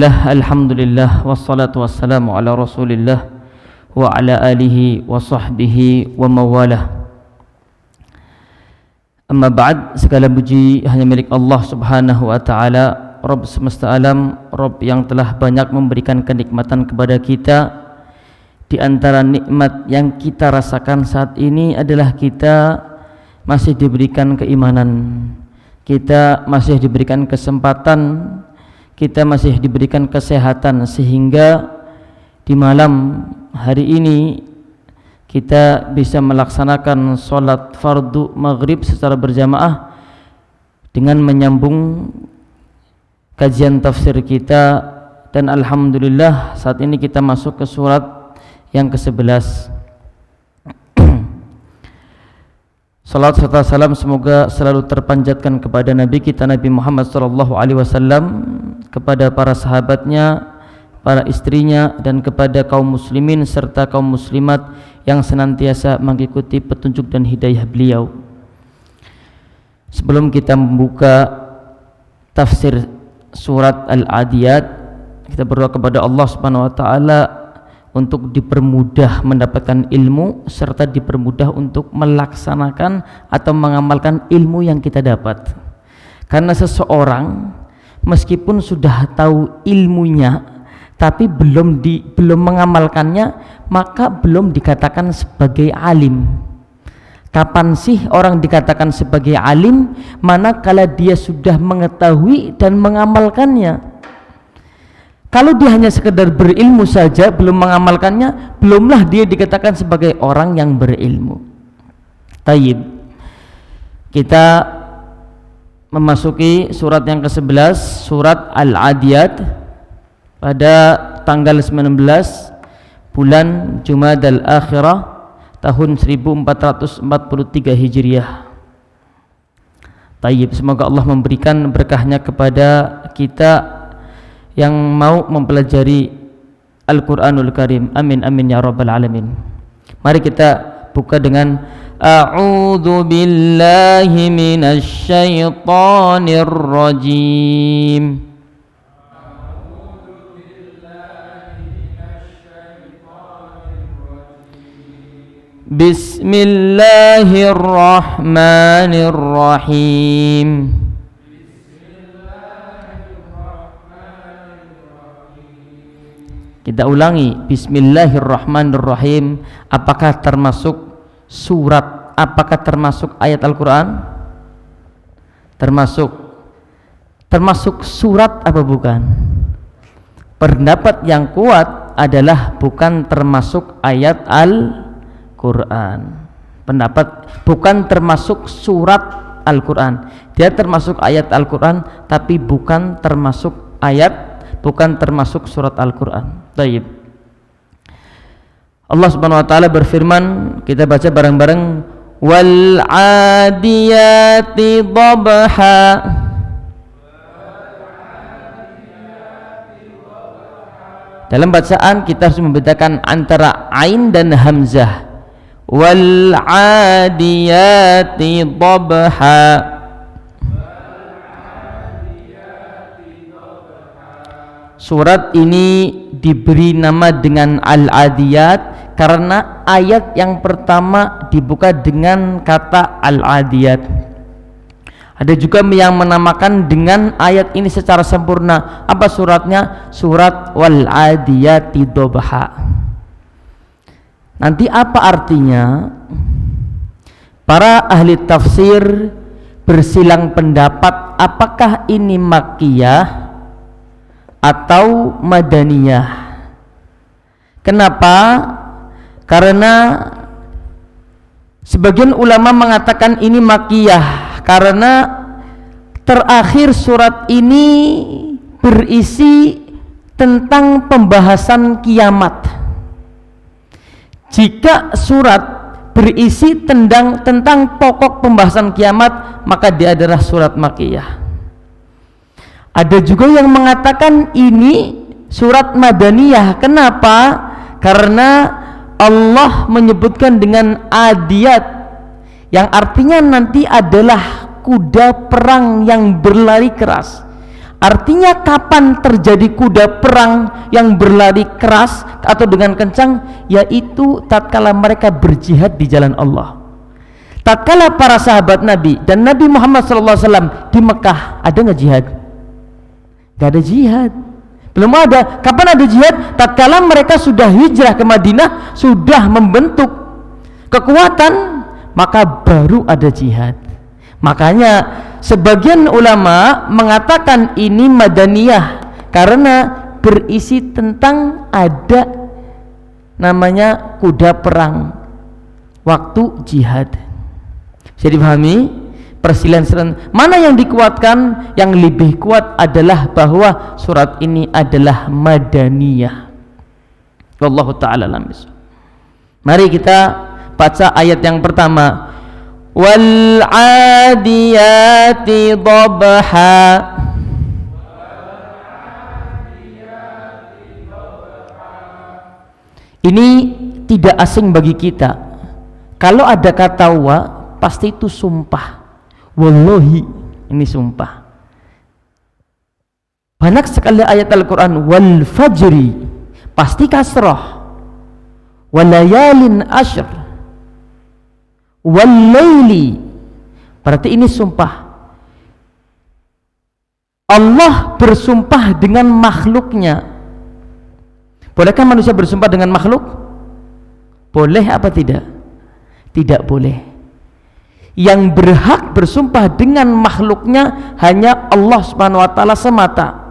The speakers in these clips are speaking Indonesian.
Alhamdulillah wassalatu wassalamu ala rasulillah wa ala alihi wa sahbihi wa mawalah. Amma ba'd, segala puji hanya milik Allah subhanahu wa ta'ala, Rabb semesta alam, Rabb yang telah banyak memberikan kenikmatan kepada kita. Di antara nikmat yang kita rasakan saat ini adalah kita masih diberikan keimanan, kita masih diberikan kesempatan, kita masih diberikan kesehatan, sehingga di malam hari ini kita bisa melaksanakan sholat fardu maghrib secara berjamaah dengan menyambung kajian tafsir kita. Dan alhamdulillah saat ini kita masuk ke surat yang ke-11. Salat serta salam semoga selalu terpanjatkan kepada Nabi kita Nabi Muhammad SAW, kepada para sahabatnya, para istrinya, dan kepada kaum muslimin serta kaum muslimat yang senantiasa mengikuti petunjuk dan hidayah beliau. Sebelum kita membuka tafsir surat Al-Adiyat, kita berdoa kepada Allah Subhanahu wa taala untuk dipermudah mendapatkan ilmu serta dipermudah untuk melaksanakan atau mengamalkan ilmu yang kita dapat. Karena seseorang meskipun sudah tahu ilmunya tapi belum mengamalkannya, maka belum dikatakan sebagai alim. Kapan sih orang dikatakan sebagai alim? Manakala dia sudah mengetahui dan mengamalkannya. Kalau dia hanya sekedar berilmu saja belum mengamalkannya, belumlah dia dikatakan sebagai orang yang berilmu. Tayyib, kita memasuki surat yang ke-11, surat Al-Adiyat, pada tanggal 19 bulan Jumadal Akhirah tahun 1443 Hijriah. Tayyib, semoga Allah memberikan berkahnya kepada kita yang mau mempelajari Al-Quranul Karim. Amin amin ya rabbal alamin. Mari kita buka dengan A'udzu billahi minasy syaithanir rajim. Bismillahirrahmanirrahim. Kita ulangi, Bismillahirrahmanirrahim. Apakah termasuk surat, apakah termasuk ayat Al-Quran? Termasuk surat apa bukan? Pendapat yang kuat adalah bukan termasuk ayat Al-Quran. Pendapat bukan termasuk surat Al-Quran. Dia termasuk ayat Al-Quran tapi bukan termasuk surat Al-Quran. Baik. Allah Subhanahu wa taala berfirman, kita baca bareng-bareng, wal 'adiyati dhabha. Dalam bacaan kita harus membedakan antara ain dan hamzah. Wal 'adiyati dhabha. Surat ini diberi nama dengan Al-Adiyat karena ayat yang pertama dibuka dengan kata Al-Adiyat. Ada juga yang menamakan dengan ayat ini secara sempurna. Apa suratnya? Surat Wal-Adiyati Dhabha. Nanti apa artinya? Para ahli tafsir bersilang pendapat apakah ini makkiyah atau madaniyah. Kenapa? Karena sebagian ulama mengatakan ini makkiyah karena terakhir surat ini berisi tentang pembahasan kiamat. Jika surat berisi tentang pokok pembahasan kiamat, maka dia adalah surat makkiyah. Ada juga yang mengatakan ini surat madaniyah. Kenapa? Karena Allah menyebutkan dengan adiyat, yang artinya nanti adalah kuda perang yang berlari keras. Artinya kapan terjadi kuda perang yang berlari keras atau dengan kencang, yaitu tatkala mereka berjihad di jalan Allah. Tatkala para sahabat Nabi dan Nabi Muhammad SAW di Mekah, ada nggak jihad? Gak ada jihad, belum ada. Kapan ada jihad? Tatkala mereka sudah hijrah ke Madinah, sudah membentuk kekuatan, maka baru ada jihad. Makanya sebagian ulama mengatakan ini madaniyah karena berisi tentang ada namanya kuda perang waktu jihad. Bisa dipahami? Perselisihan mana yang dikuatkan? Yang lebih kuat adalah bahwa surat ini adalah madaniyah. Wallahu ta'ala alam bissawab. Mari kita baca ayat yang pertama. Wal 'adiyati dhabha. Ini tidak asing bagi kita. Kalau ada kata wa, pasti itu sumpah. Wallahi, ini sumpah. Banyak sekali ayat Al-Quran. Wal fajri, pasti kasrah. Walayalin ashr, wal laili, berarti ini sumpah. Allah bersumpah dengan makhluknya. Bolehkah manusia bersumpah dengan makhluk? Boleh apa tidak? Tidak boleh. Yang berhak bersumpah dengan makhluknya hanya Allah Subhanahu wa ta'ala semata.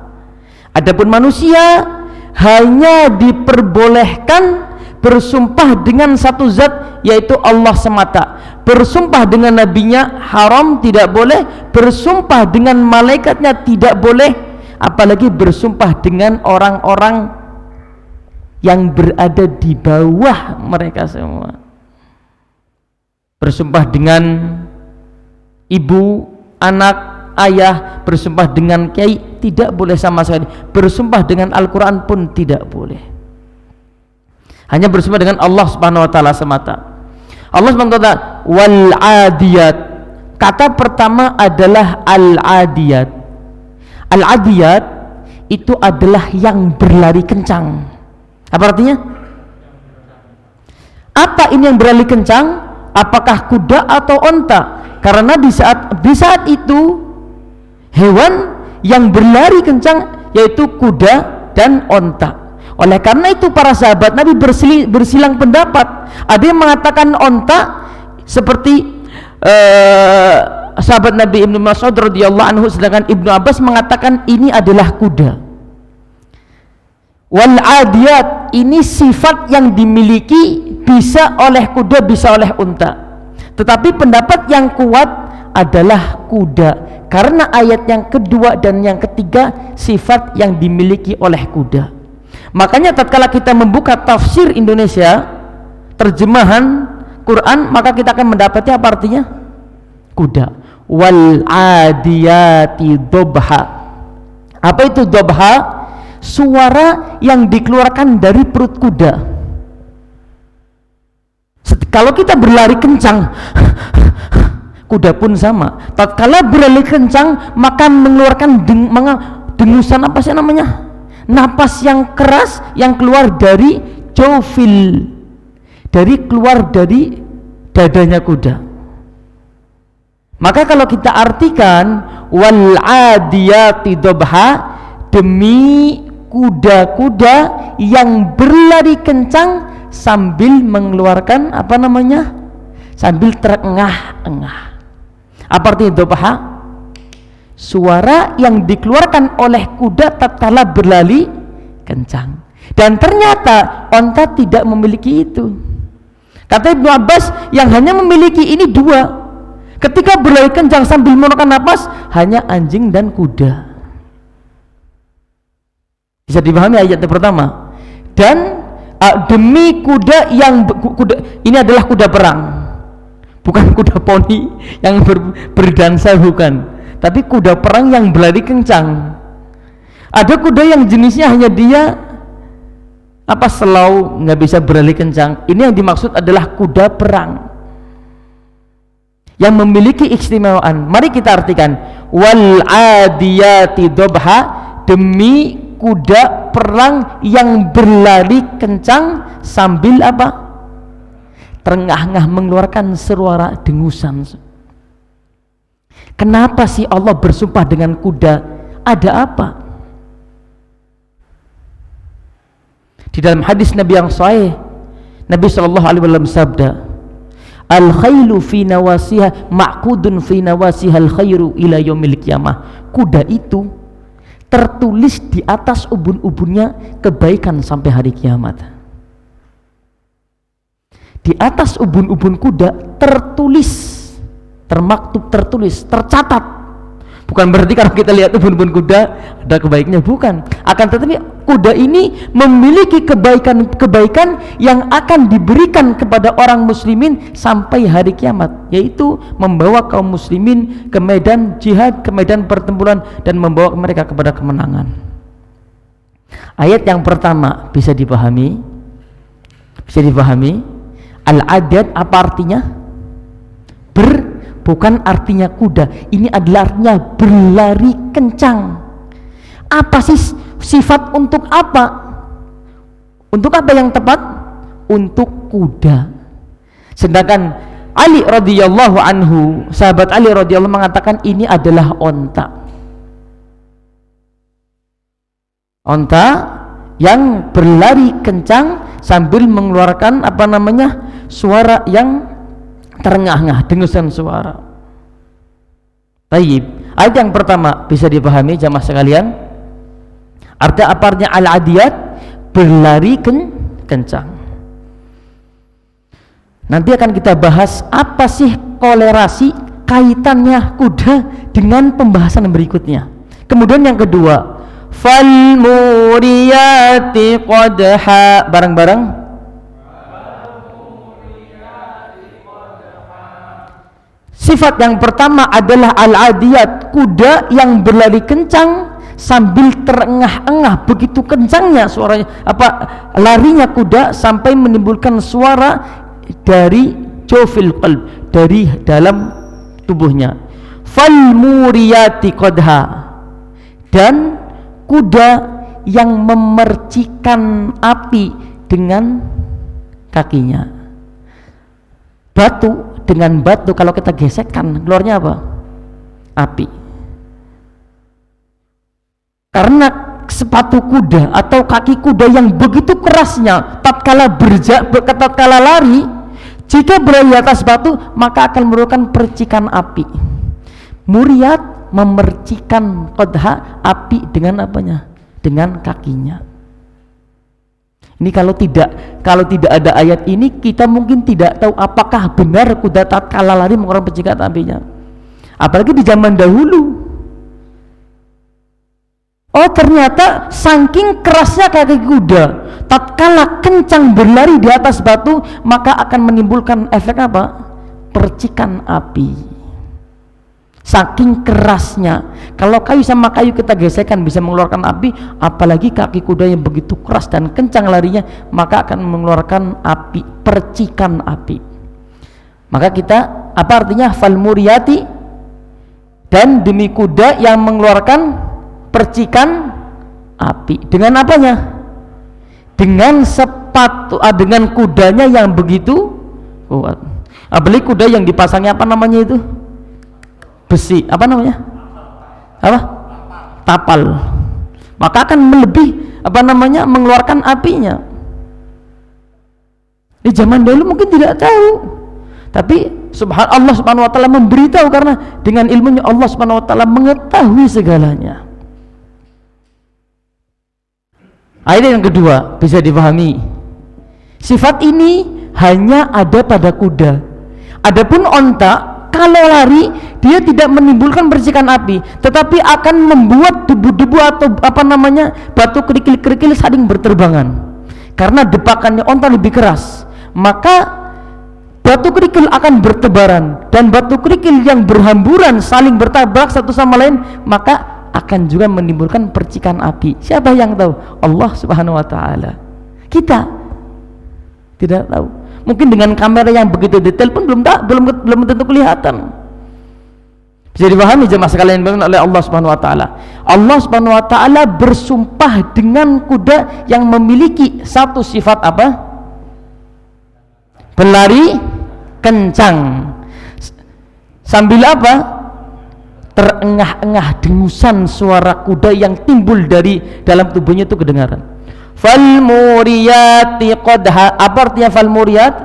Adapun manusia hanya diperbolehkan bersumpah dengan satu zat, yaitu Allah semata. Bersumpah dengan nabinya haram, tidak boleh. Bersumpah dengan malaikatnya tidak boleh. Apalagi bersumpah dengan orang-orang yang berada di bawah mereka semua. Bersumpah dengan ibu, anak, ayah, bersumpah dengan kiai tidak boleh sama sekali. Bersumpah dengan Al-Quran pun tidak boleh. Hanya bersumpah dengan Allah Subhanahu wa ta'ala semata. Allah Subhanahu wa ta'ala wal 'adiyat. Kata pertama adalah al-'adiyat. Al-'adiyat itu adalah yang berlari kencang. Apa artinya? Apa ini yang berlari kencang? Apakah kuda atau onta? Karena di saat itu hewan yang berlari kencang yaitu kuda dan onta. Oleh karena itu para sahabat Nabi bersilang pendapat. Ada yang mengatakan onta, seperti sahabat Nabi Ibnu Mas'ud radhiyallahu anhu, sedangkan Ibnu Abbas mengatakan ini adalah kuda. Wal 'adiyat, ini sifat yang dimiliki bisa oleh kuda, bisa oleh unta. Tetapi pendapat yang kuat adalah kuda, karena ayat yang kedua dan yang ketiga sifat yang dimiliki oleh kuda. Makanya tatkala kita membuka tafsir Indonesia, terjemahan Quran, maka kita akan mendapati apa artinya? Kuda. Wal 'adiyati dhabha. Apa itu dhabha? Suara yang dikeluarkan dari perut kuda. Kalau kita berlari kencang, kuda pun sama. Tatkala berlari kencang, maka mengeluarkan dengusan, apa sih namanya? Napas yang keras yang keluar dari jawfil, keluar dari dadanya kuda. Maka kalau kita artikan wal 'adiyati dhabha, demi kuda-kuda yang berlari kencang sambil mengeluarkan apa namanya? Sambil terengah-engah. Apa artinya dhabha? Suara yang dikeluarkan oleh kuda tatkala berlari kencang. Dan ternyata onta tidak memiliki itu. Kata Ibnu Abbas, yang hanya memiliki ini dua. Ketika berlari kencang sambil mengeluarkan napas, hanya anjing dan kuda. Bisa dipahami ayat yang pertama. Dan demi kuda yang ini adalah kuda perang, bukan kuda poni yang berdansa, bukan, tapi kuda perang yang berlari kencang. Ada kuda yang jenisnya hanya dia selau, nggak bisa berlari kencang. Ini yang dimaksud adalah kuda perang yang memiliki keistimewaan. Mari kita artikan wal adiyati dhabha, demi kuda perang yang berlari kencang sambil apa? Terengah-engah mengeluarkan suara dengusan. Kenapa sih Allah bersumpah dengan kuda? Ada apa? Di dalam hadis Nabi yang sahih, Nabi SAW sabda, al khailu fi nawasiha ma'qudun fi nawasiha al khairu ila yaumil qiyamah. Kuda itu tertulis di atas ubun-ubunnya kebaikan sampai hari kiamat. Di atas ubun-ubun kuda tertulis, termaktub, tertulis, tercatat. Bukan berarti kalau kita lihat ubun-ubun kuda ada kebaikannya, bukan. Akan tetapi kuda ini memiliki kebaikan-kebaikan yang akan diberikan kepada orang muslimin sampai hari kiamat, yaitu membawa kaum muslimin ke medan jihad, ke medan pertempuran, dan membawa mereka kepada kemenangan. Ayat yang pertama bisa dipahami, al-adad apa artinya? Bukan artinya kuda, ini adalah artinya berlari kencang. Apa sih sifat untuk apa? Untuk apa yang tepat? Untuk kuda. Sedangkan Ali radhiyallahu anhu, sahabat Ali radhiyallahu mengatakan ini adalah onta. Onta yang berlari kencang sambil mengeluarkan suara yang terengah-engah, dengusan suara. Tayyib. Ayat yang pertama bisa dipahami jamaah sekalian. Artinya al-adiyat, berlari kencang. Nanti akan kita bahas apa sih kolerasi kaitannya kuda dengan pembahasan berikutnya. Kemudian yang kedua, fal muriyati qadha, bareng-bareng. Sifat yang pertama adalah al-adiyat, kuda yang berlari kencang sambil terengah-engah, begitu kencangnya suaranya, larinya kuda sampai menimbulkan suara dari jawfil qalb, dari dalam tubuhnya. Fal muriyati qadha, dan kuda yang memercikan api dengan kakinya. Batu dengan batu kalau kita gesekkan keluarnya apa? Api. Karena sepatu kuda atau kaki kuda yang begitu kerasnya tatkala lari, jika berada di atas batu maka akan mengeluarkan percikan api. Muriyat memercikan qadha, api dengan apanya? Dengan kakinya. Ini kalau tidak ada ayat ini, kita mungkin tidak tahu apakah benar kuda tatkala lari mengeluarkan percikan apinya. Apalagi di zaman dahulu. Oh, ternyata saking kerasnya kaki kuda, tatkala kencang berlari di atas batu, maka akan menimbulkan efek apa? Percikan api. Saking kerasnya. Kalau kayu sama kayu kita gesekkan bisa mengeluarkan api, apalagi kaki kuda yang begitu keras dan kencang larinya, maka akan mengeluarkan api, percikan api. Maka kita, apa artinya fal muriyati, dan demi kuda yang mengeluarkan percikan api. Dengan apanya? Dengan dengan kudanya yang begitu kuat. Apalagi kuda yang dipasangnya itu? Besi, tapal. Maka akan mengeluarkan apinya. Di zaman dahulu mungkin tidak tahu, tapi Allah subhanahu wa ta'ala memberitahu, karena dengan ilmunya Allah subhanahu wa ta'ala mengetahui segalanya. Ayat yang kedua bisa dipahami, sifat ini hanya ada pada kuda. Adapun onta kalau lari dia tidak menimbulkan percikan api, tetapi akan membuat debu-debu atau batu kerikil-kerikil saling berterbangan. Karena depakannya onta lebih keras, maka batu kerikil akan bertebaran, dan batu kerikil yang berhamburan saling bertabrak satu sama lain, maka akan juga menimbulkan percikan api. Siapa yang tahu? Allah subhanahu wa ta'ala. Kita tidak tahu. Mungkin dengan kamera yang begitu detail pun belum tentu kelihatan. Bisa dipahami jemaah sekalian oleh Allah Subhanahu wa taala. Allah Subhanahu wa taala bersumpah dengan kuda yang memiliki satu sifat apa? Berlari kencang. Sambil apa? Terengah-engah dengusan suara kuda yang timbul dari dalam tubuhnya itu kedengaran. Fal muriyati qadha. Apa artinya fal muriyat?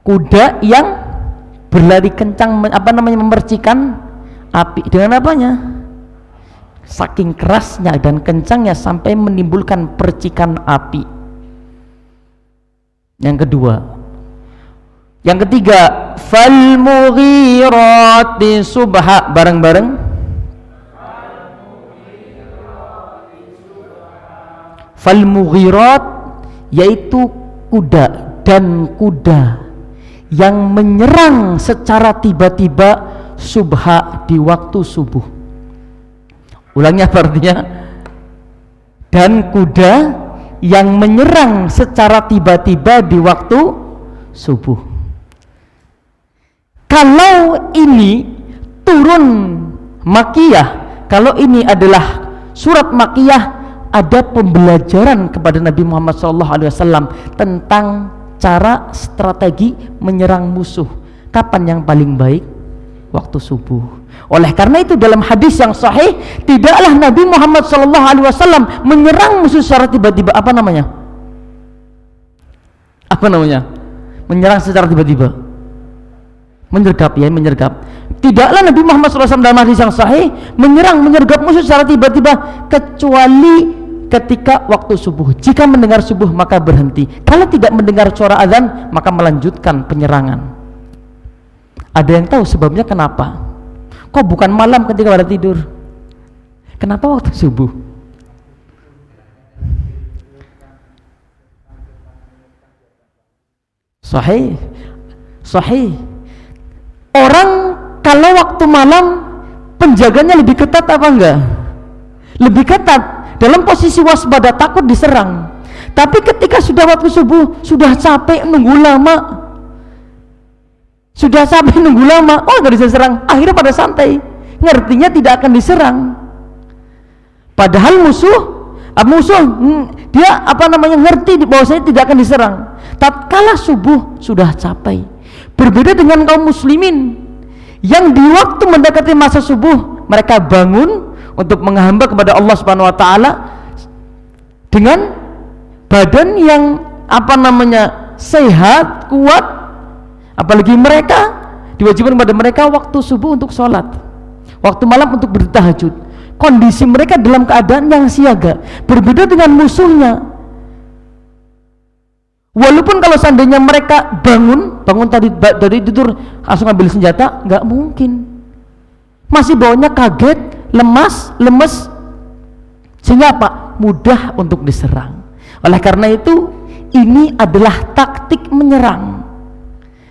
Kuda yang berlari kencang, memercikan api. Dengan apanya? Saking kerasnya dan kencangnya sampai menimbulkan percikan api. Yang kedua. Yang ketiga, fal mughirati subha. Bareng-bareng. Fal mughirat yaitu kuda dan kuda yang menyerang secara tiba-tiba subha di waktu subuh. Ulangnya apa artinya? Dan kuda yang menyerang secara tiba-tiba di waktu subuh. Kalau ini turun Makkiyah, kalau ini adalah surat Makkiyah, ada pembelajaran kepada Nabi Muhammad SAW tentang cara strategi menyerang musuh. Kapan yang paling baik? Waktu subuh. Oleh karena itu dalam hadis yang sahih, tidaklah Nabi Muhammad SAW menyerang musuh secara tiba-tiba. Apa namanya? Menyerang secara tiba-tiba. Menyergap ya, menyergap. Tidaklah Nabi Muhammad SAW dalam hadis yang sahih menyergap musuh secara tiba-tiba, kecuali ketika waktu subuh. Jika mendengar subuh maka berhenti. Kalau tidak mendengar suara azan maka melanjutkan penyerangan. Ada yang tahu sebabnya kenapa? Kok bukan malam ketika pada tidur? Kenapa waktu subuh? Sahih. Orang kalau waktu malam penjaganya lebih ketat apa enggak? Lebih ketat, dalam posisi waspada, takut diserang. Tapi ketika sudah waktu subuh, sudah capek nunggu lama, oh nggak bisa serang, akhirnya pada santai, ngertinya tidak akan diserang. Padahal musuh dia ngerti bahwasanya tidak akan diserang. Tatkala subuh sudah capai. Berbeda dengan kaum muslimin yang di waktu mendekati masa subuh mereka bangun untuk menghamba kepada Allah Subhanahu wa taala dengan badan yang sehat, kuat. Apalagi mereka diwajibkan kepada mereka waktu subuh untuk sholat, waktu malam untuk bertahajud. Kondisi mereka dalam keadaan yang siaga. Berbeda dengan musuhnya. Walaupun kalau seandainya mereka bangun tadi dari tidur langsung ambil senjata, nggak mungkin. Masih bawahnya kaget, lemes, sehingga apa? Mudah untuk diserang. Oleh karena itu, ini adalah taktik menyerang.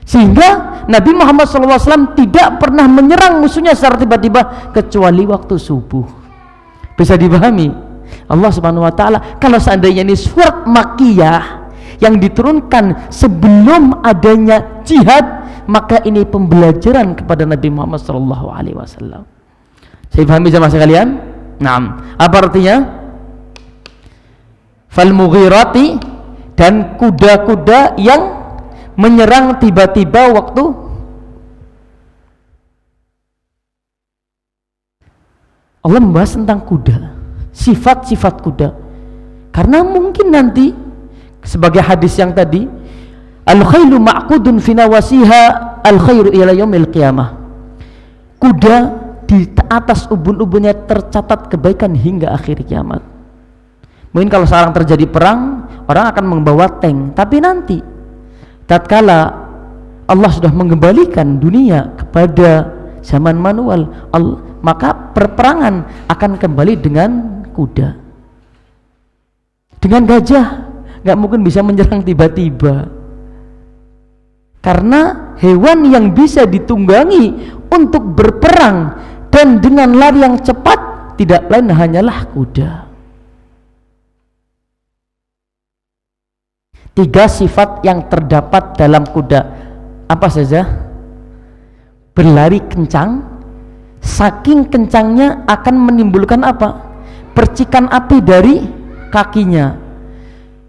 Sehingga Nabi Muhammad SAW tidak pernah menyerang musuhnya secara tiba-tiba kecuali waktu subuh. Bisa dipahami? Allah Subhanahu wa taala, kalau seandainya ini surat Makkiyah yang diturunkan sebelum adanya jihad, maka ini pembelajaran kepada Nabi Muhammad SAW. Saya pahami sama sekalian? Naam. Apa artinya? Fal mughirati, dan kuda-kuda yang menyerang tiba-tiba waktu Allah membahas tentang kuda, sifat-sifat kuda, karena mungkin nanti sebagai hadis yang tadi, al-khailu ma'qudun fi nawasiha al-khairu ila yaumil qiyamah. Kuda di atas ubun-ubunnya tercatat kebaikan hingga akhir kiamat. Mungkin kalau sekarang terjadi perang, orang akan membawa tank, tapi nanti tatkala Allah sudah mengembalikan dunia kepada zaman manual, maka perperangan akan kembali dengan kuda. Dengan gajah nggak mungkin bisa menyerang tiba-tiba, karena hewan yang bisa ditunggangi untuk berperang dan dengan lari yang cepat tidak lain hanyalah kuda. 3 sifat yang terdapat dalam kuda apa saja? berlari kencang, saking kencangnya akan menimbulkan apa? Percikan api dari kakinya.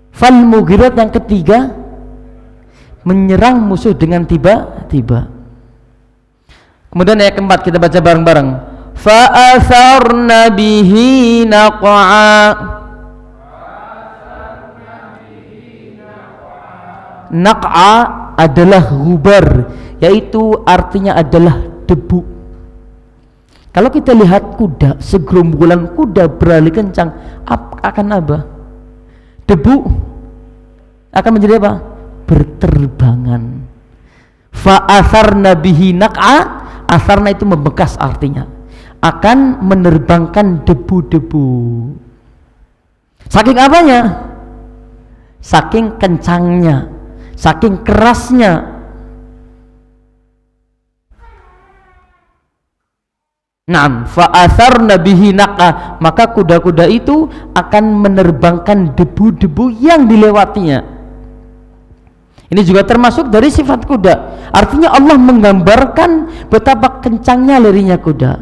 Fal mughirat yang ketiga, menyerang musuh dengan tiba-tiba. Kemudian ayat keempat kita baca bareng-bareng. Fa atharna bihi naq'a. Naq'a adalah gubar, yaitu artinya adalah debu. Kalau kita lihat kuda, segerombolan kuda berlari kencang, akan apa? Debu akan menjadi apa? Berterbangan. Fa'atharna bihi naq'a, atharna itu membekas artinya, akan menerbangkan debu-debu. Saking apanya? Saking kencangnya, saking kerasnya. Naam, fa'atharna bihi naq'a, maka kuda-kuda itu akan menerbangkan debu-debu yang dilewatinya. Ini juga termasuk dari sifat kuda. Artinya Allah menggambarkan betapa kencangnya larinya kuda.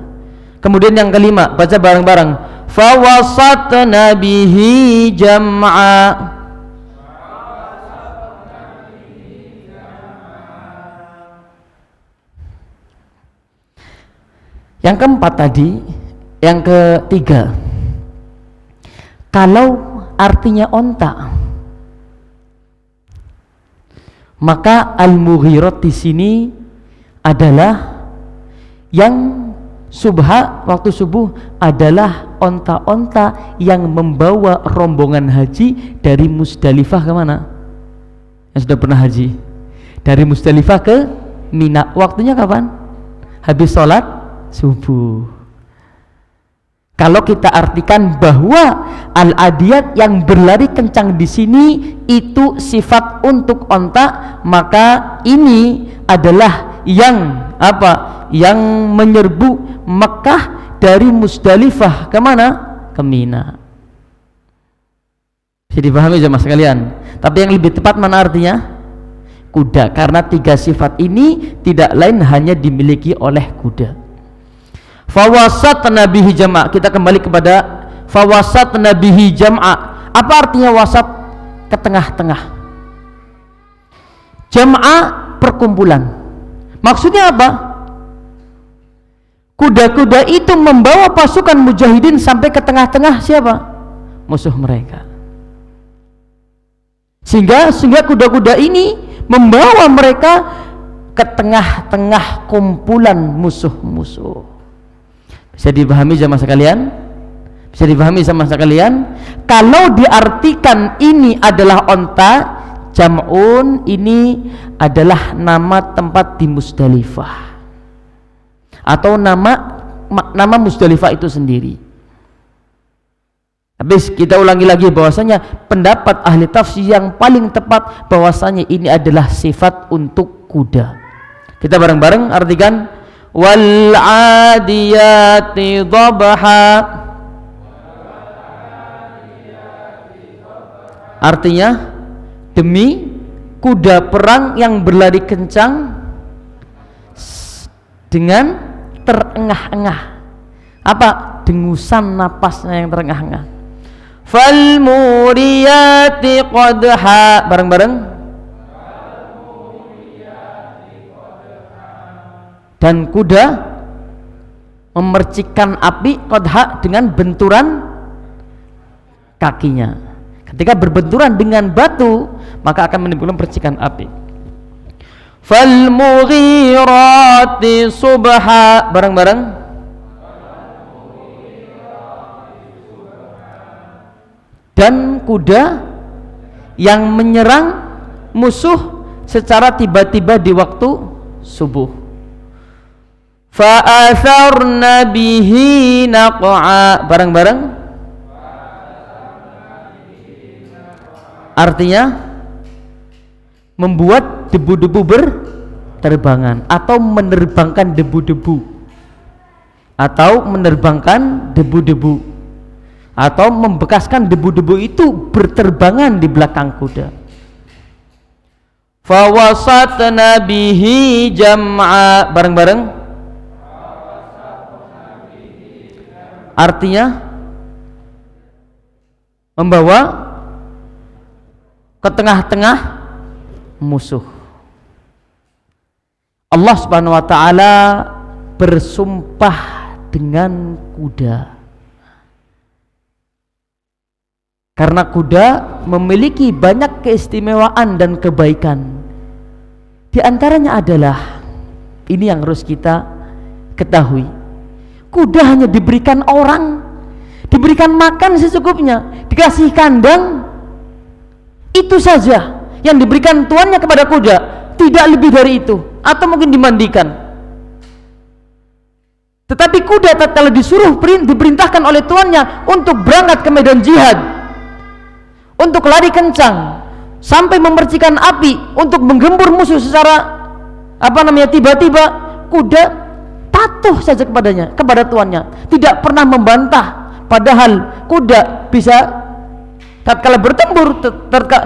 Kemudian yang kelima, baca bareng-bareng. Fawasatna bihi jam'a. Yang keempat tadi, yang ketiga, kalau artinya onta, maka al-mughirat di sini adalah yang subha, waktu subuh adalah onta-onta yang membawa rombongan haji dari Musdalifah kemana? Yang sudah pernah haji, dari Musdalifah ke Mina. Waktunya kapan? Habis sholat subuh. Kalau kita artikan bahwa al-adiyat yang berlari kencang di sini itu sifat untuk onta, maka ini adalah yang apa? Yang menyerbu Mekah dari Musdalifah kemana? Ke Mina. Bisa dipahami jemaah sekalian. Tapi yang lebih tepat mana artinya? Kuda, karena tiga sifat ini tidak lain hanya dimiliki oleh kuda. Fawasatna bihi jam'a. Kita kembali kepada fawasatna bihi jam'a. Apa artinya wasat? Ke tengah-tengah. Jam'a perkumpulan. Maksudnya apa? Kuda-kuda itu membawa pasukan mujahidin sampai ke tengah-tengah siapa? Musuh mereka. Sehingga kuda-kuda ini membawa mereka ke tengah-tengah kumpulan musuh-musuh. Bisa dipahami jamaah sekalian? Bisa dipahami sama sekalian? Kalau diartikan ini adalah onta, jam'un ini adalah nama tempat di Musdalifah, atau nama Musdalifah itu sendiri. Habis kita ulangi lagi bahwasanya pendapat ahli tafsir yang paling tepat bahwasanya ini adalah sifat untuk kuda. Kita bareng-bareng artikan wal adiyati dhabha. Artinya demi kuda perang yang berlari kencang dengan terengah-engah. Apa? Dengusan napasnya yang terengah-engah. Fal muriyati qadha. Bareng-bareng. Dan kuda memercikkan api qadha dengan benturan kakinya. Ketika berbenturan dengan batu, maka akan menimbulkan percikan api. Fal mughirati subha. Bareng-bareng. Dan kuda yang menyerang musuh secara tiba-tiba di waktu subuh. Fa'atharna bihi naq'a. Bareng-bareng. Artinya membuat debu-debu berterbangan, atau menerbangkan debu-debu, atau menerbangkan debu-debu, atau membekaskan debu-debu itu berterbangan di belakang kuda. Fawasatna bihi jam'a. Bareng-bareng. Artinya membawa ke tengah-tengah musuh. Allah Subhanahu wa taala bersumpah dengan kuda. Karena kuda memiliki banyak keistimewaan dan kebaikan. Di antaranya adalah, ini yang harus kita ketahui, kuda hanya diberikan orang, diberikan makan secukupnya, dikasih kandang, itu saja yang diberikan tuannya kepada kuda, tidak lebih dari itu, atau mungkin dimandikan. Tetapi kuda tatkala disuruh diperintahkan oleh tuannya untuk berangkat ke medan jihad, untuk lari kencang sampai memercikan api, untuk menggempur musuh secara tiba-tiba, kuda patuh saja kepada tuannya, tidak pernah membantah. Padahal kuda bisa tatkala bertempur,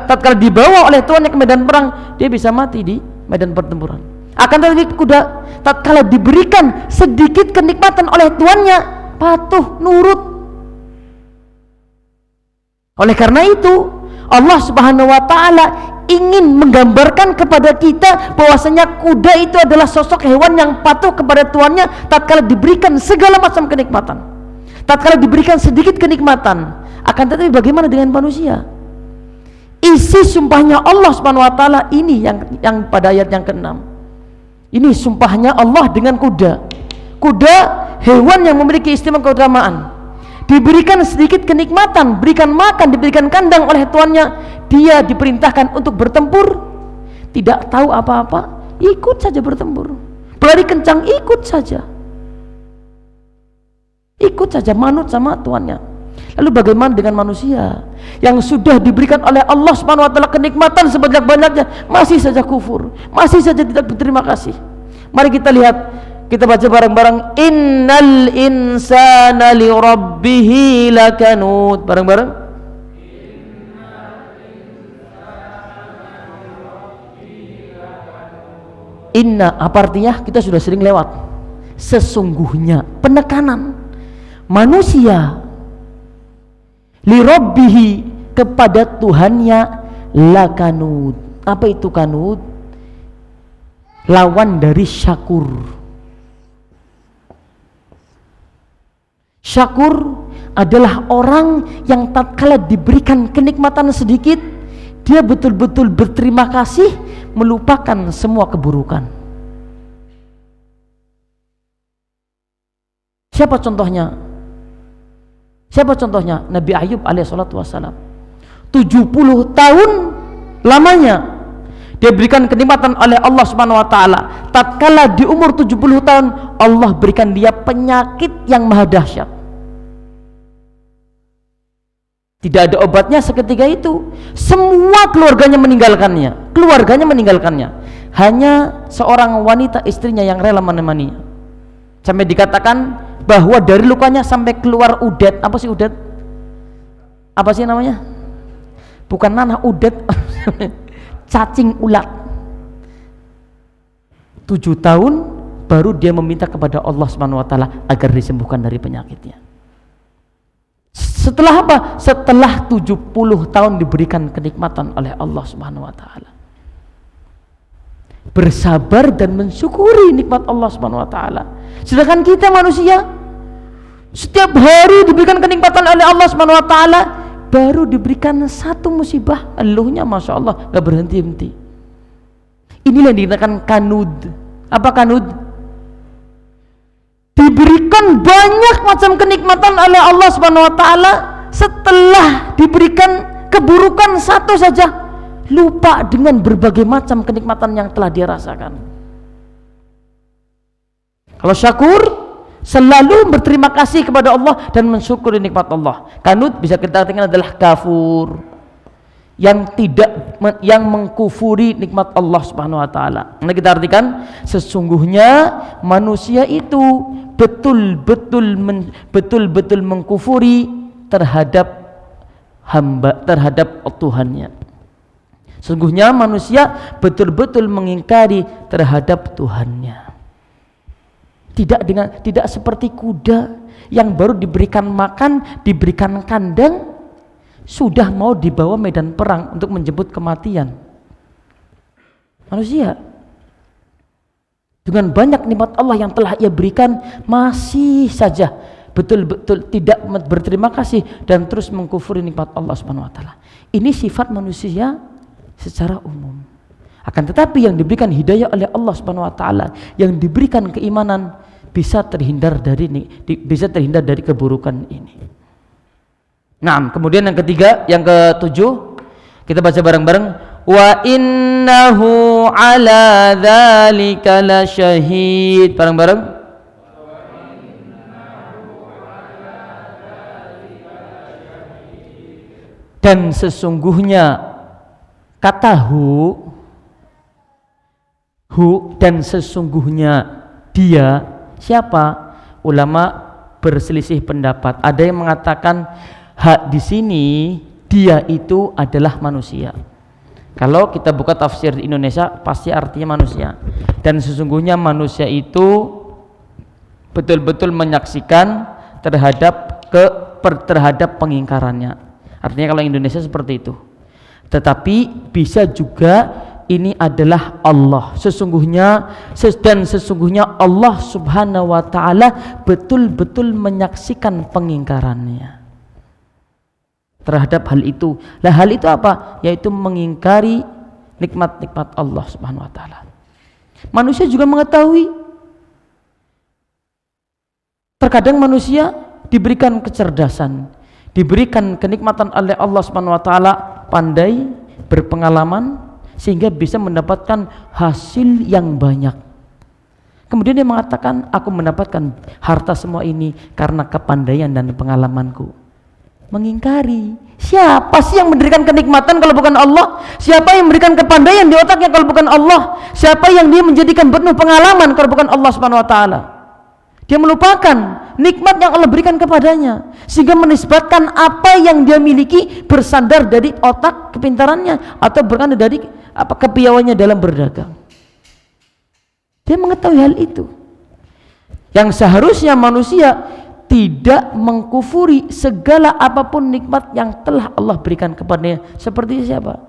tatkala dibawa oleh tuannya ke medan perang, dia bisa mati di medan pertempuran. Akan tetapi kuda tatkala diberikan sedikit kenikmatan oleh tuannya, patuh, nurut. Oleh karena itu, Allah Subhanahu wa taala ingin menggambarkan kepada kita bahwasanya kuda itu adalah sosok hewan yang patuh kepada tuannya tatkala diberikan segala macam kenikmatan, tatkala diberikan sedikit kenikmatan. Akan tetapi bagaimana dengan manusia? Isi sumpahnya Allah Subhanahu wa taala ini yang pada ayat yang ke-6. Ini sumpahnya Allah dengan kuda. Kuda hewan yang memiliki istimewa keutamaan. Diberikan sedikit kenikmatan, berikan makan, diberikan kandang oleh tuannya, dia diperintahkan untuk bertempur, tidak tahu apa-apa, ikut saja bertempur. Berlari kencang, ikut saja, manut sama tuannya. Lalu bagaimana dengan manusia yang sudah diberikan oleh Allah Subhanahu wa taala kenikmatan sebanyak-banyaknya, masih saja kufur, masih saja tidak berterima kasih? Mari kita lihat, kita baca bareng-bareng, innal insana li rabbih lakanud. Bareng-bareng. Inna, apa artinya? Kita sudah sering lewat. Sesungguhnya, penekanan manusia li rabbih, kepada Tuhannya, lakanud. Apa itu kanud? Lawan dari syakur. Syakur adalah orang yang tatkala diberikan kenikmatan sedikit, dia betul-betul berterima kasih, melupakan semua keburukan. Siapa contohnya? Nabi Ayub alaihissalatu wassalam. 70 tahun lamanya dia berikan kenikmatan oleh Allah Subhanahu wa taala. Tatkala di umur 70 tahun, Allah berikan dia penyakit yang maha dahsyat. Tidak ada obatnya seketika itu. Semua keluarganya meninggalkannya. Hanya seorang wanita, istrinya, yang rela menemaninya. Sampai dikatakan bahwa dari lukanya sampai keluar udet. Apa sih udet? Apa sih namanya? Bukan nanah, udet. Cacing ulat. 7 tahun baru dia meminta kepada Allah Subhanahu wa taala agar disembuhkan dari penyakitnya. Setelah apa? Setelah 70 tahun diberikan kenikmatan oleh Allah Subhanahu wa taala. Bersabar dan mensyukuri nikmat Allah Subhanahu wa taala. Sedangkan kita manusia setiap hari diberikan kenikmatan oleh Allah Subhanahu wa taala, baru diberikan satu musibah, eluhnya masya Allah gak berhenti-henti. Inilah yang dikatakan kanud. Apa kanud? Diberikan banyak macam kenikmatan oleh Allah Subhanahu wa taala, setelah diberikan keburukan satu saja, lupa dengan berbagai macam kenikmatan yang telah dia rasakan. Kalau syakur, selalu berterima kasih kepada Allah dan mensyukuri nikmat Allah. Kanut bisa kita artikan adalah kafur, yang mengkufuri nikmat Allah Subhanahu wa taala. Nah, kita artikan sesungguhnya manusia itu betul-betul mengkufuri terhadap hamba, terhadap Tuhannya. Sesungguhnya manusia betul-betul mengingkari terhadap Tuhannya. Tidak seperti kuda yang baru diberikan makan, diberikan kandang, sudah mau dibawa medan perang untuk menjemput kematian. Manusia dengan banyak nikmat Allah yang telah ia berikan masih saja betul-betul tidak berterima kasih dan terus mengkufuri nikmat Allah Subhanahu wa taala. Ini sifat manusia secara umum. Akan tetapi yang diberikan hidayah oleh Allah Subhanahu wa taala, yang diberikan keimanan, bisa terhindar dari keburukan ini. Nah, kemudian yang ketiga, yang ketujuh, kita baca bareng-bareng. Wa innahu ala dzalika lasyahid. Bareng-bareng. Dan sesungguhnya kata hu dan sesungguhnya dia, siapa? Ulama berselisih pendapat. Ada yang mengatakan hak di sini dia itu adalah manusia. Kalau kita buka tafsir di Indonesia pasti artinya manusia. Dan sesungguhnya manusia itu betul-betul menyaksikan terhadap pengingkarannya. Artinya kalau Indonesia seperti itu. Tetapi bisa juga ini adalah Allah. Sesungguhnya Allah Subhanahu wa taala betul-betul menyaksikan pengingkarannya terhadap hal itu. Lah hal itu apa? Yaitu mengingkari nikmat-nikmat Allah Subhanahu wa taala. Manusia juga mengetahui. Terkadang manusia diberikan kecerdasan, diberikan kenikmatan oleh Allah Subhanahu wa taala, pandai, berpengalaman, sehingga bisa mendapatkan hasil yang banyak. Kemudian dia mengatakan, aku mendapatkan harta semua ini karena kepandaian dan pengalamanku. Mengingkari. Siapa sih yang memberikan kenikmatan kalau bukan Allah? Siapa yang memberikan kepandaian di otaknya kalau bukan Allah? Siapa yang dia menjadikan penuh pengalaman kalau bukan Allah Subhanahu wa taala? Dia melupakan nikmat yang Allah berikan kepadanya, sehingga menisbatkan apa yang dia miliki bersandar dari otak kepintarannya atau bersandar dari kepiawaiannya dalam berdagang. Dia mengetahui hal itu. Yang seharusnya manusia tidak mengkufuri segala apapun nikmat yang telah Allah berikan kepadanya. Seperti siapa?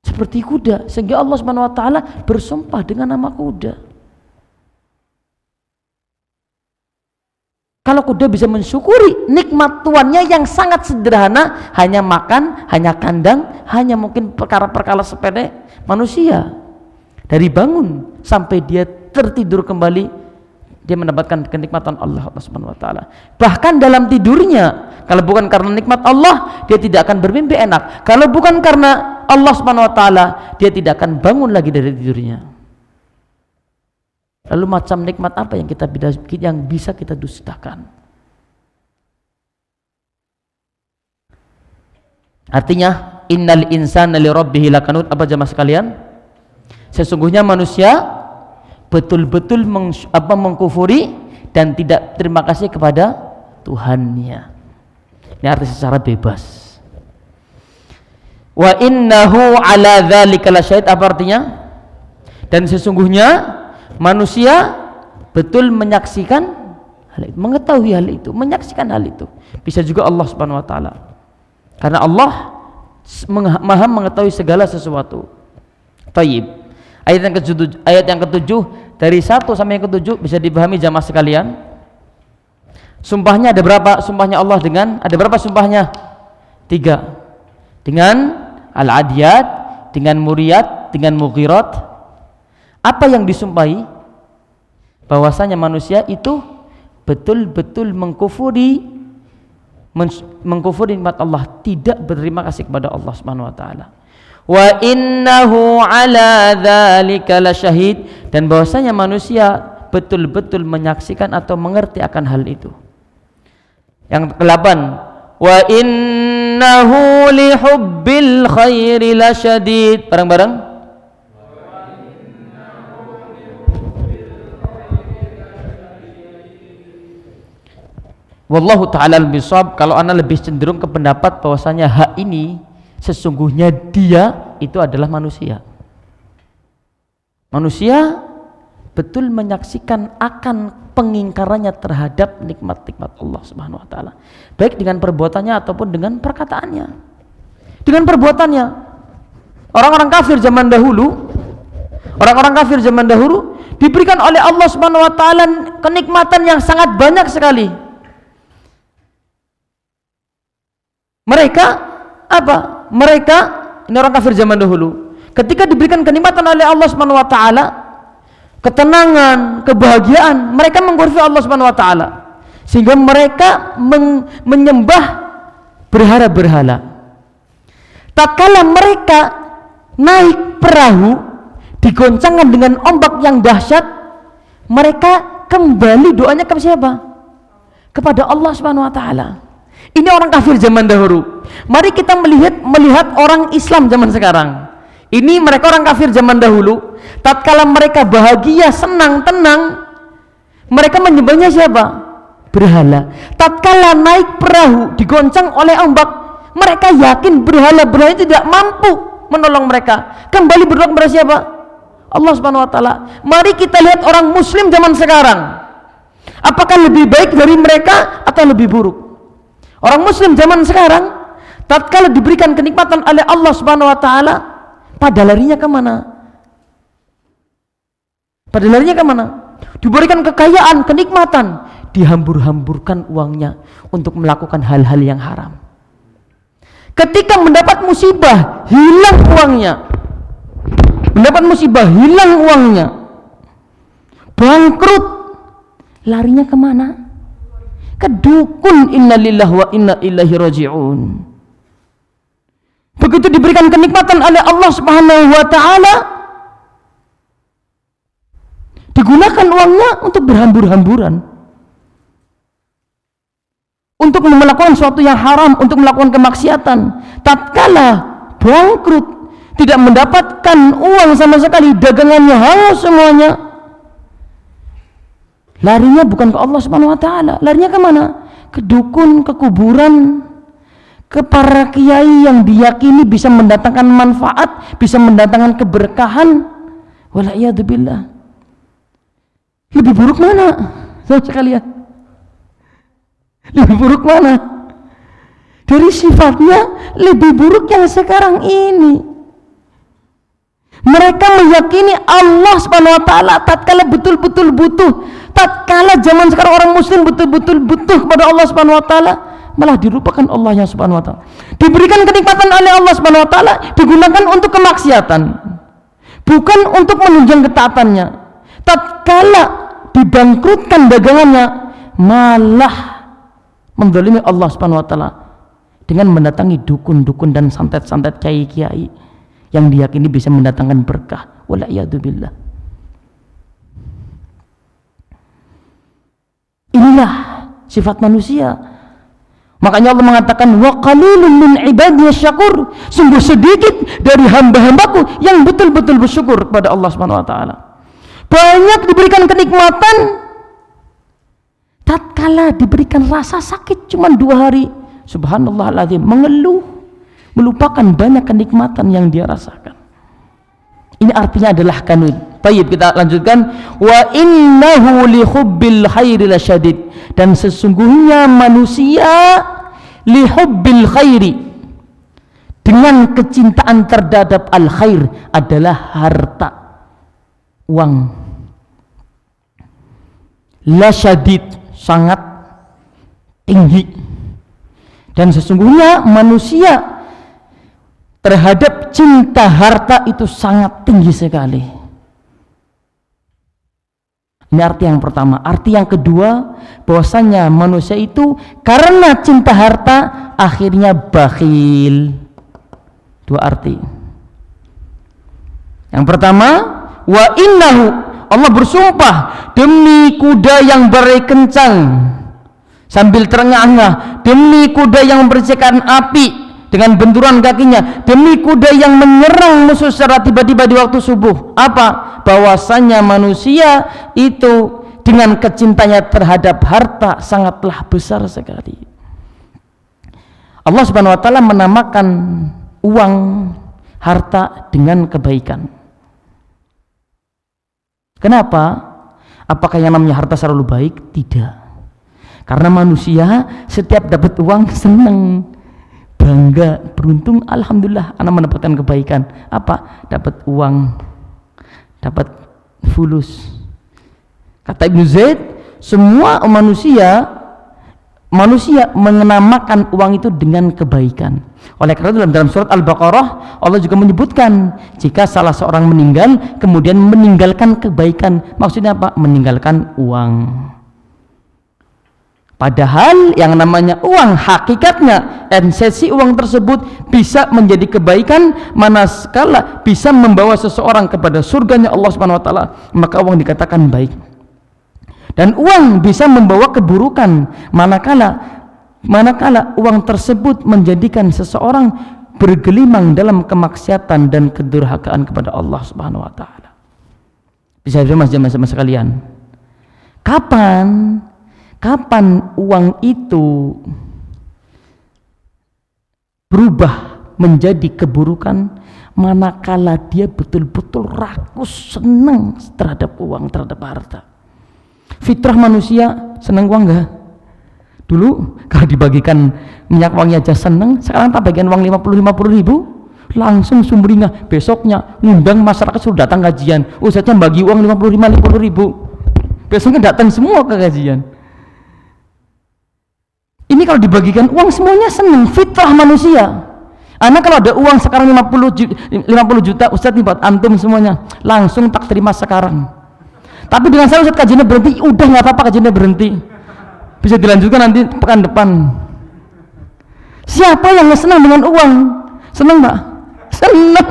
Seperti kuda, sehingga Allah Subhanahu wa taala bersumpah dengan nama kuda. Kalau kuda bisa mensyukuri nikmat tuannya yang sangat sederhana, hanya makan, hanya kandang, hanya mungkin perkara-perkara sepele, manusia dari bangun sampai dia tertidur kembali, dia mendapatkan kenikmatan Allah Subhanahu wa taala. Bahkan dalam tidurnya, kalau bukan karena nikmat Allah, dia tidak akan bermimpi enak. Kalau bukan karena Allah Subhanahu wa taala, dia tidak akan bangun lagi dari tidurnya. Lalu macam nikmat apa yang bisa kita dustakan? Artinya, innal insana li rabbih lakanut. Apa jemaah sekalian? Sesungguhnya manusia betul-betul mengkufuri dan tidak terima kasih kepada Tuhannya. Ini arti secara bebas. Wa innahu ala dzalika lasyahid. Apa artinya? Dan sesungguhnya manusia betul menyaksikan hal itu, mengetahui hal itu, menyaksikan hal itu. Bisa juga Allah Subhanahu wa taala. Karena Allah Maha mengetahui segala sesuatu. Tayyib. Ayat yang ketujuh dari 1 sampai yang ke-7 bisa dipahami jamaah sekalian. Sumpahnya ada berapa? Sumpahnya Allah dengan ada berapa sumpahnya? 3. Dengan Al-Adiyat, dengan Muriyat, dengan Mughirat. Apa yang disumpahi? Bahwasanya manusia itu betul-betul mengkufuri nikmat Allah, tidak berterima kasih kepada Allah Subhanahu wa taala. Wa innahu ala dzalika lasyahid, dan bahwasanya manusia betul-betul menyaksikan atau mengerti akan hal itu. Yang ke-8, wa innahu li hubbil khairi lasyadid. Bareng-bareng. Wallahu ta'ala al-bisawab. Kalau ana lebih cenderung ke pendapat bahwasanya hak ini sesungguhnya dia itu adalah manusia. Manusia betul menyaksikan akan pengingkarannya terhadap nikmat-nikmat Allah Subhanahu wa taala, baik dengan perbuatannya ataupun dengan perkataannya. Dengan perbuatannya, orang-orang kafir zaman dahulu diberikan oleh Allah Subhanahu wa taala kenikmatan yang sangat banyak sekali. Mereka apa? Mereka ini orang kafir zaman dahulu, ketika diberikan kenikmatan oleh Allah Subhanahu wa taala, ketenangan, kebahagiaan, mereka mengkufuri Allah Subhanahu wa taala, sehingga mereka menyembah berhala-berhala. Tatkala mereka naik perahu digoncangkan dengan ombak yang dahsyat, mereka kembali doanya ke siapa? Kepada Allah Subhanahu wa taala. Ini orang kafir zaman dahulu. Mari kita melihat orang Islam zaman sekarang. Ini mereka orang kafir zaman dahulu. Tatkala mereka bahagia, senang, tenang, mereka menyembahnya siapa? Berhala. Tatkala naik perahu digoncang oleh ombak, mereka yakin berhala-berhala itu tidak mampu menolong mereka. Kembali berdoa kepada siapa? Allah Subhanahu wa taala. Mari kita lihat orang muslim zaman sekarang. Apakah lebih baik dari mereka atau lebih buruk? Orang muslim zaman sekarang tatkala diberikan kenikmatan oleh Allah Subhanahu wa taala, pada larinya kemana? Pada larinya kemana? Diberikan kekayaan, kenikmatan, dihambur-hamburkan uangnya untuk melakukan hal-hal yang haram. Ketika mendapat musibah, hilang uangnya. Mendapat musibah, hilang uangnya. Bangkrut, larinya kemana? Ke dukun. Inna lillahi wa inna ilaihi raji'un. Begitu diberikan kenikmatan oleh Allah Subhanahu wa taala, digunakan uangnya untuk berhambur-hamburan, untuk melakukan sesuatu yang haram, untuk melakukan kemaksiatan. Tatkala bangkrut, tidak mendapatkan uang sama sekali, dagangannya hangus semuanya, larinya bukan ke Allah Subhanahu wa taala, larinya kemana? Ke dukun, ke kuburan, ke para kiai yang diyakini bisa mendatangkan manfaat, bisa mendatangkan keberkahan. Wala'iyadzubillah. Lebih buruk mana? Saudara sekalian, lebih buruk mana? Dari sifatnya lebih buruk yang sekarang ini. Mereka meyakini Allah Subhanahu wa taala tatkala betul-betul butuh. Tatkala zaman sekarang orang muslim betul-betul butuh kepada Allah Subhanahu wa taala, malah dilupakan Allah yang Subhanahu wa taala. Diberikan kenikmatan oleh Allah Subhanahu wa taala, digunakan untuk kemaksiatan, bukan untuk menunjang ketaatannya. Tatkala dibangkrutkan dagangannya, malah menzalimi Allah Subhanahu wa taala dengan mendatangi dukun-dukun dan santet-santet kiai-kiai yang diyakini bisa mendatangkan berkah. Wala'iyadzubillah. Inilah sifat manusia. Makanya Allah mengatakan, wa qalilun min ibadiyas syakur, sungguh sedikit dari hamba-hambaku yang betul-betul bersyukur kepada Allah Subhanahu wa taala. Banyak diberikan kenikmatan, tatkala diberikan rasa sakit cuma 2 hari, subhanallahal-azim, mengeluh, melupakan banyak kenikmatan yang dia rasakan. Ini artinya adalah kanun. Baik, kita lanjutkan. Wa innahu li hubbil khairi lasyadid, dan sesungguhnya manusia li hubbil khairi, dengan kecintaan terhadap al khair, adalah harta, uang, lasyadid, sangat tinggi. Dan sesungguhnya manusia terhadap cinta harta itu sangat tinggi sekali. Ini arti yang pertama. Arti yang kedua, bahwasanya manusia itu karena cinta harta akhirnya bakhil. 2 arti. Yang pertama, wa innahu, Allah bersumpah demi kuda yang berkencang sambil terengah-engah, demi kuda yang membersihkan api dengan benturan kakinya, demi kuda yang menyerang musuh secara tiba-tiba di waktu subuh. Apa? Bahwasanya manusia itu dengan kecintanya terhadap harta sangatlah besar sekali. Allah Subhanahu wa taala menamakan uang, harta dengan kebaikan. Kenapa? Apakah yang namanya harta selalu baik? Tidak. Karena manusia setiap dapat uang senang, bangga, beruntung, alhamdulillah anak mendapatkan kebaikan. Apa? Dapat uang, dapat fulus. Kata Ibnu Zaid, semua manusia mengenamakan uang itu dengan kebaikan. Oleh karena itu dalam surat Al-Baqarah Allah juga menyebutkan jika salah seorang meninggal kemudian meninggalkan kebaikan, maksudnya apa? Meninggalkan uang. Padahal yang namanya uang hakikatnya esensi uang tersebut bisa menjadi kebaikan manakala bisa membawa seseorang kepada surganya Allah Subhanahu wa taala, maka uang dikatakan baik. Dan uang bisa membawa keburukan manakala uang tersebut menjadikan seseorang bergelimang dalam kemaksiatan dan kedurhakaan kepada Allah Subhanahu wa taala. Bisa mas jamaah sekalian, kapan uang itu berubah menjadi keburukan? Manakala dia betul-betul rakus senang terhadap uang, terhadap harta. Fitrah manusia senang uang enggak? Dulu kalau dibagikan minyak wangi aja senang, sekarang tak bagian uang 50 ribu langsung sumringah. Besoknya ngundang masyarakat suruh datang kajian, ustaznya bagi uang 50 ribu, besoknya datang semua ke kajian. Ini kalau dibagikan uang semuanya senang, fitrah manusia. Anak kalau ada uang sekarang 50 juta ustaz nih buat antum semuanya, langsung tak terima sekarang. Tapi dengan saya ustaz kajiannya berhenti, udah nggak apa-apa kajiannya berhenti, bisa dilanjutkan nanti pekan depan. Siapa yang nggak senang dengan uang? Senang nggak? Senang.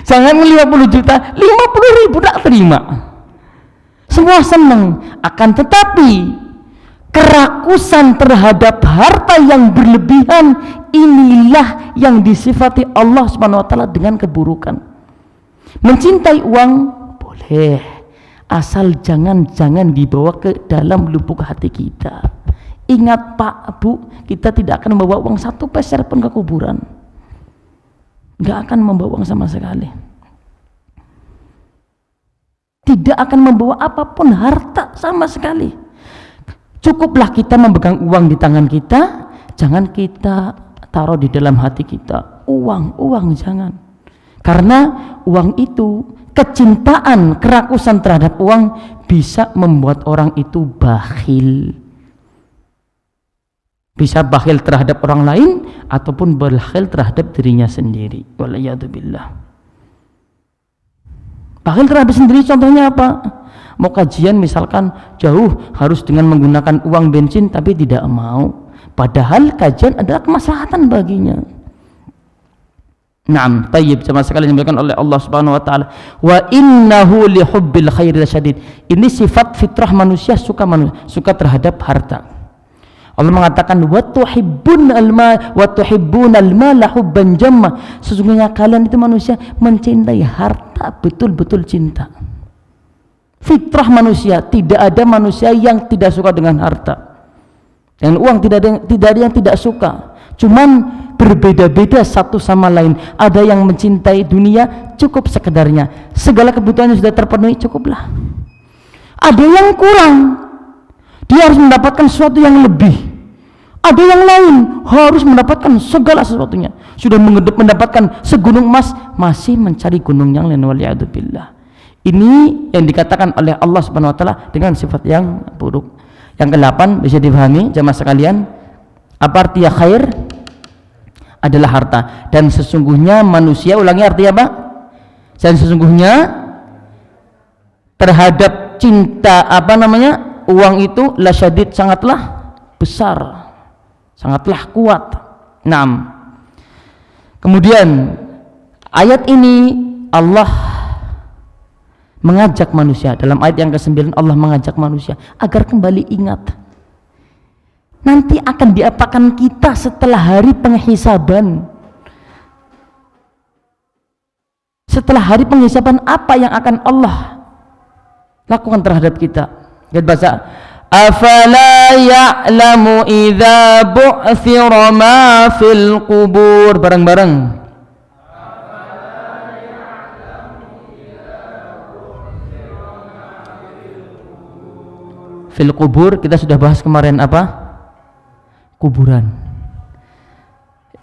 Jangan 50 juta, 50 ribu tak terima. Semua senang. Akan tetapi kerakusan terhadap harta yang berlebihan inilah yang disifati Allah Subhanahu wa taala dengan keburukan. Mencintai uang boleh, asal jangan dibawa ke dalam lubuk hati kita. Ingat Pak, Bu, kita tidak akan membawa uang 1 peser pun ke kuburan. Nggak akan membawa uang sama sekali. Tidak akan membawa apapun harta sama sekali. Cukuplah kita memegang uang di tangan kita, jangan kita taruh di dalam hati kita. Uang jangan. Karena uang itu, kecintaan, kerakusan terhadap uang bisa membuat orang itu bakhil. Bisa bakhil terhadap orang lain ataupun bakhil terhadap dirinya sendiri. Waliyadzubillah. Bakhil terhadap sendiri contohnya apa? Mau kajian misalkan jauh harus dengan menggunakan uang bensin tapi tidak mau. Padahal kajian adalah kemaslahatan baginya. Naam, tayyib, sama sekali disampaikan oleh Allah Subhanahu wa taala. Wa innahu li hubbil khairi lasyadid. Ini sifat fitrah manusia, suka terhadap harta. Allah mengatakan wa tuhibbunal mala hubban jamma. Sesungguhnya kalian itu manusia mencintai harta betul-betul cinta. Fitrah manusia, tidak ada manusia yang tidak suka dengan harta. Dan uang tidak ada yang tidak suka. Cuman berbeda-beda satu sama lain. Ada yang mencintai dunia cukup sekedarnya, segala kebutuhannya sudah terpenuhi, cukuplah. Ada yang kurang, dia harus mendapatkan sesuatu yang lebih. Ada yang lain harus mendapatkan segala sesuatunya, sudah mendapatkan segunung emas masih mencari gunung yang lain. Waliyadzubillah. Ini yang dikatakan oleh Allah Subhanahu wa taala dengan sifat yang buruk. Yang ke-8 bisa dipahami jamaah sekalian, apa arti ya khair? Adalah harta. Dan sesungguhnya manusia, ulangi artinya apa? Dan sesungguhnya terhadap cinta uang itu lasyadid, sangatlah besar, sangatlah kuat. 6. Kemudian ayat ini Allah mengajak manusia, dalam ayat yang ke-9 Allah mengajak manusia agar kembali ingat nanti akan diapakan kita setelah hari penghisaban. Setelah hari penghisaban, apa yang akan Allah lakukan terhadap kita? Lihat bahasa, afala ya'lamu idza bu'thira ma fil qubur. Bareng-bareng, fil kubur. Kita sudah bahas kemarin apa? Kuburan.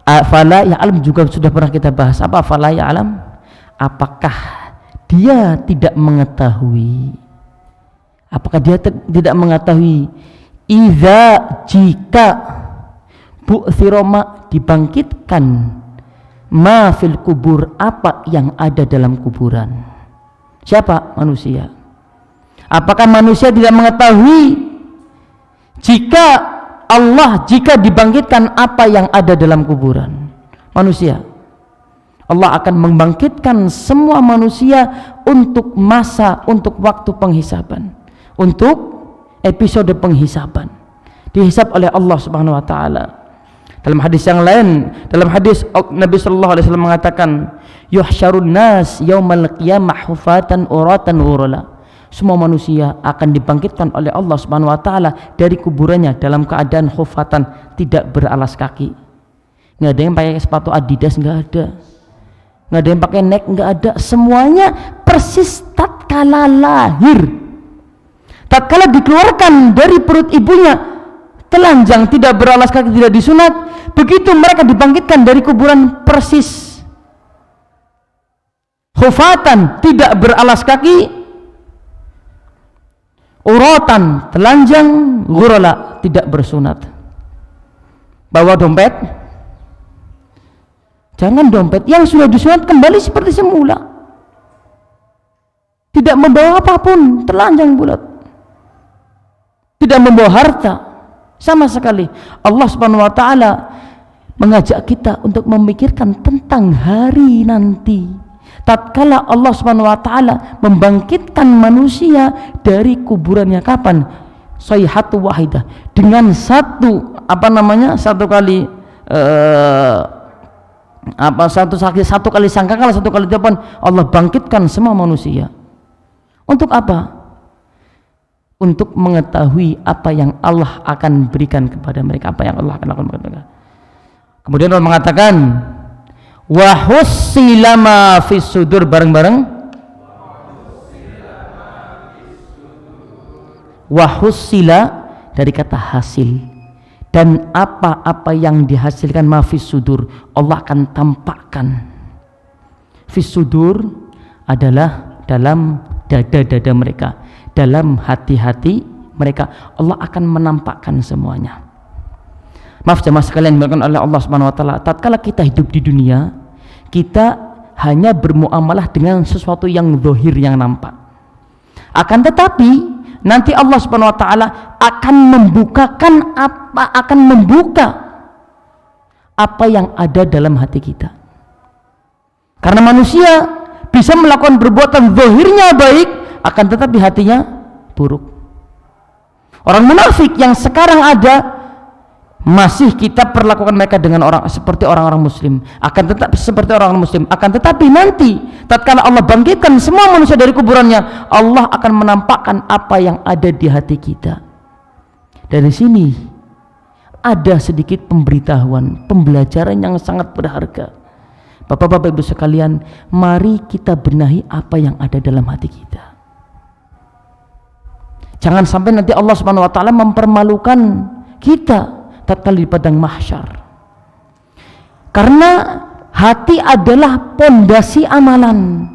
Fala ya'lam juga sudah pernah kita bahas. Apa fala ya'lam? Apakah dia tidak mengetahui? Apakah dia tidak mengetahui jika bu'thiroma dibangkitkan ma fil kubur, apa yang ada dalam kuburan? Siapa? Manusia. Apakah manusia tidak mengetahui jika dibangkitkan apa yang ada dalam kuburan? Manusia. Allah akan membangkitkan semua manusia untuk waktu penghisaban, untuk episode penghisaban, dihisab oleh Allah Subhanahu wa taala. Dalam hadis yang lain, dalam hadis Nabi sallallahu alaihi wasallam mengatakan, yuhsyarun nas yaumal qiyamah hufatan uratan ghurala. Semua manusia akan dibangkitkan oleh Allah Subhanahu wa taala dari kuburannya dalam keadaan hufatan, tidak beralas kaki. Enggak ada yang pakai sepatu Adidas, enggak ada. Enggak ada yang pakai Nike, enggak ada. Semuanya persis tatkala lahir. Tatkala dikeluarkan dari perut ibunya, telanjang, tidak beralas kaki, tidak disunat, begitu mereka dibangkitkan dari kuburan persis hufatan, tidak beralas kaki, uratan, telanjang, ghurala, tidak bersunat. Bawa dompet, jangan dompet yang sudah disunat kembali seperti semula, tidak membawa apapun, telanjang bulat, tidak membawa harta sama sekali. Allah Subhanahu wa taala mengajak kita untuk memikirkan tentang hari nanti. Tatkala Allah Subhanahu wa taala membangkitkan manusia dari kuburannya, kapan? Sayhatu wahidah, dengan satu kali sangkakala, satu kali telepon, Allah bangkitkan semua manusia. Untuk apa? Untuk mengetahui apa yang Allah akan berikan kepada mereka, apa yang Allah akan lakukan kepada mereka. Kemudian Allah mengatakan, wa hussila ma fis sudur, bareng-bareng, wa hussila dari kata hasil, dan apa-apa yang dihasilkan ma fis sudur, Allah akan tampakkan. Fis sudur adalah dalam dada-dada mereka, dalam hati-hati mereka, Allah akan menampakkan semuanya. Maaf jemaah sekalian dimuliakan oleh Allah Subhanahu wa taala, tatkala kita hidup di dunia, kita hanya bermuamalah dengan sesuatu yang zahir, yang nampak. Akan tetapi nanti Allah Subhanahu wa taala akan membuka apa yang ada dalam hati kita. Karena manusia bisa melakukan perbuatan zahirnya baik, akan tetapi hatinya buruk. Orang munafik yang sekarang ada, masih kita perlakukan mereka dengan seperti orang-orang muslim, akan tetapi nanti tatkala Allah bangkitkan semua manusia dari kuburannya, Allah akan menampakkan apa yang ada di hati kita. Dari sini ada sedikit pemberitahuan, pembelajaran yang sangat berharga. Bapak-bapak, ibu sekalian, mari kita benahi apa yang ada dalam hati kita. Jangan sampai nanti Allah Subhanahu wa taala mempermalukan kita tatkala di padang mahsyar. Karena hati adalah pondasi amalan.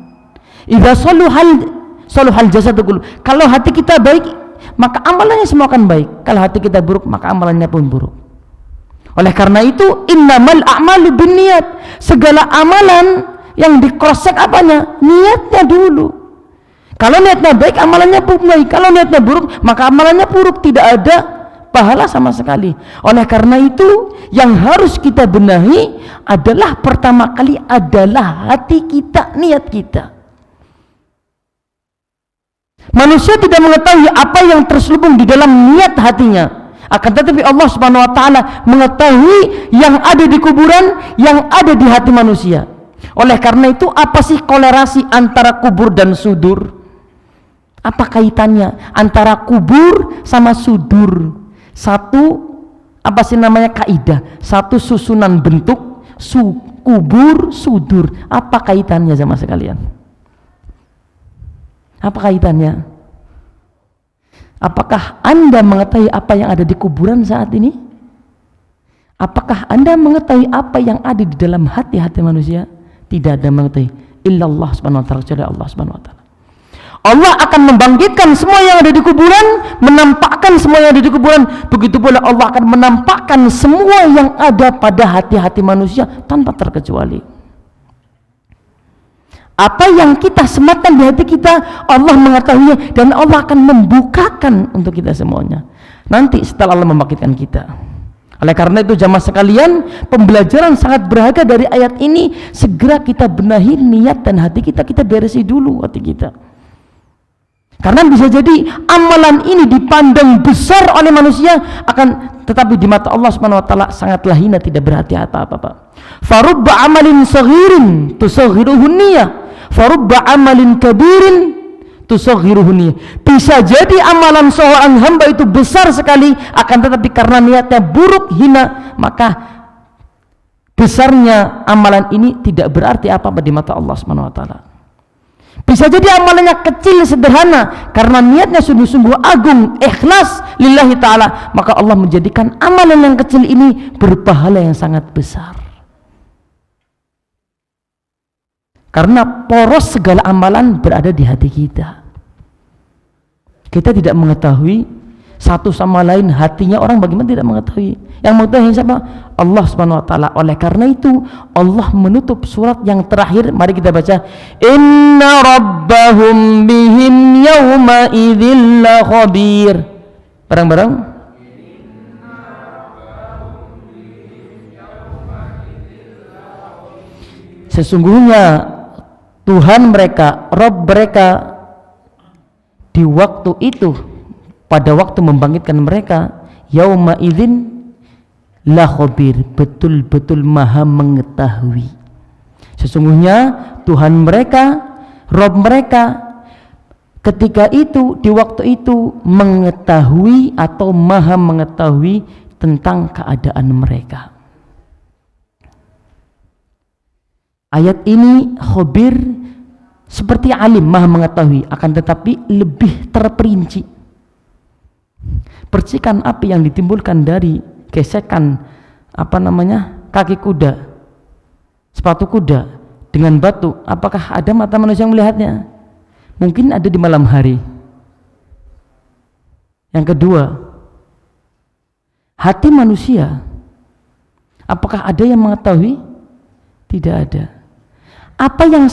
Idza saluhal jasadu kullu. Kalau hati kita baik, maka amalannya semua akan baik. Kalau hati kita buruk, maka amalannya pun buruk. Oleh karena itu, innamal a'malu binniyat. Segala amalan yang di-cross check apanya? Niatnya dulu. Kalau niatnya baik, amalannya pun baik. Kalau niatnya buruk, maka amalannya buruk, tidak ada pahala sama sekali. Oleh karena itu, yang harus kita benahi adalah pertama kali adalah hati kita, niat kita. Manusia tidak mengetahui apa yang terselubung di dalam niat hatinya. Akan tetapi Allah Subhanahu wa taala mengetahui yang ada di kuburan, yang ada di hati manusia. Oleh karena itu, apa sih kolerasi antara kubur dan sudur? Apa kaitannya antara kubur sama sudur? Satu kaidah, satu susunan bentuk, kubur, sudur. Apa kaitannya sama sekalian? Apa kaitannya? Apakah Anda mengetahui apa yang ada di kuburan saat ini? Apakah Anda mengetahui apa yang ada di dalam hati-hati manusia? Tidak ada mengetahui. Illallah subhanahu wa ta'ala, kecuali Allah subhanahu wa ta'ala. Allah akan membangkitkan semua yang ada di kuburan, menampakkan semua yang ada di kuburan. Begitu pula Allah akan menampakkan semua yang ada pada hati-hati manusia tanpa terkecuali. Apa yang kita sematkan di hati kita, Allah mengetahuinya, dan Allah akan membukakan untuk kita semuanya nanti setelah Allah membangkitkan kita. Oleh karena itu jamaah sekalian, pembelajaran sangat berharga dari ayat ini. Segera kita benahi niat dan hati kita, kita beresi dulu hati kita. Karena bisa jadi amalan ini dipandang besar oleh manusia, akan tetapi di mata Allah Subhanahu wa taala sangatlah hina, tidak berarti apa-apa. Farubba amalin saghirin tusaghiruhu niyyah, farubba amalin kabirin tusaghiruhu niyyah. Bisa jadi amalan seorang hamba itu besar sekali, akan tetapi karena niatnya buruk, hina, maka besarnya amalan ini tidak berarti apa-apa di mata Allah Subhanahu wa taala. Bisa jadi amalannya kecil, sederhana, karena niatnya sungguh-sungguh agung, ikhlas lillahi ta'ala, maka Allah menjadikan amalan yang kecil ini berpahala yang sangat besar. Karena poros segala amalan berada di hati kita. Kita tidak mengetahui satu sama lain hatinya orang, bagaimana tidak mengetahui. Yang mengetahui siapa? Allah Subhanahu wa taala. Oleh karena itu Allah menutup surat yang terakhir, mari kita baca, inna rabbahum bihim yawma idzil la khabir. Bareng-bareng. Sesungguhnya Tuhan mereka, Rabb mereka di waktu itu, pada waktu membangkitkan mereka, yauma idzin la khabir, betul-betul maha mengetahui. Sesungguhnya Tuhan mereka, Rabb mereka ketika itu, di waktu itu mengetahui atau maha mengetahui tentang keadaan mereka. Ayat ini khabir seperti alim, maha mengetahui, akan tetapi lebih terperinci. Percikan api yang ditimbulkan dari gesekan kaki kuda, sepatu kuda dengan batu, apakah ada mata manusia yang melihatnya? Mungkin ada di malam hari. Yang kedua, hati manusia, apakah ada yang mengetahui? Tidak ada. Apa yang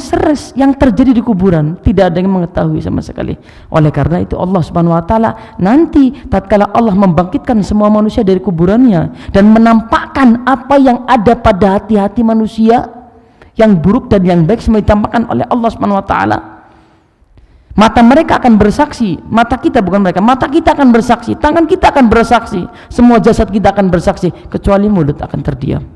terjadi di kuburan tidak ada yang mengetahui sama sekali. Oleh karena itu Allah Subhanahu wa taala nanti tatkala Allah membangkitkan semua manusia dari kuburannya dan menampakkan apa yang ada pada hati-hati manusia, yang buruk dan yang baik, semua ditampakkan oleh Allah Subhanahu wa taala. Mata mereka akan bersaksi, mata kita, bukan mereka, mata kita akan bersaksi, tangan kita akan bersaksi, semua jasad kita akan bersaksi, kecuali mulut akan terdiam.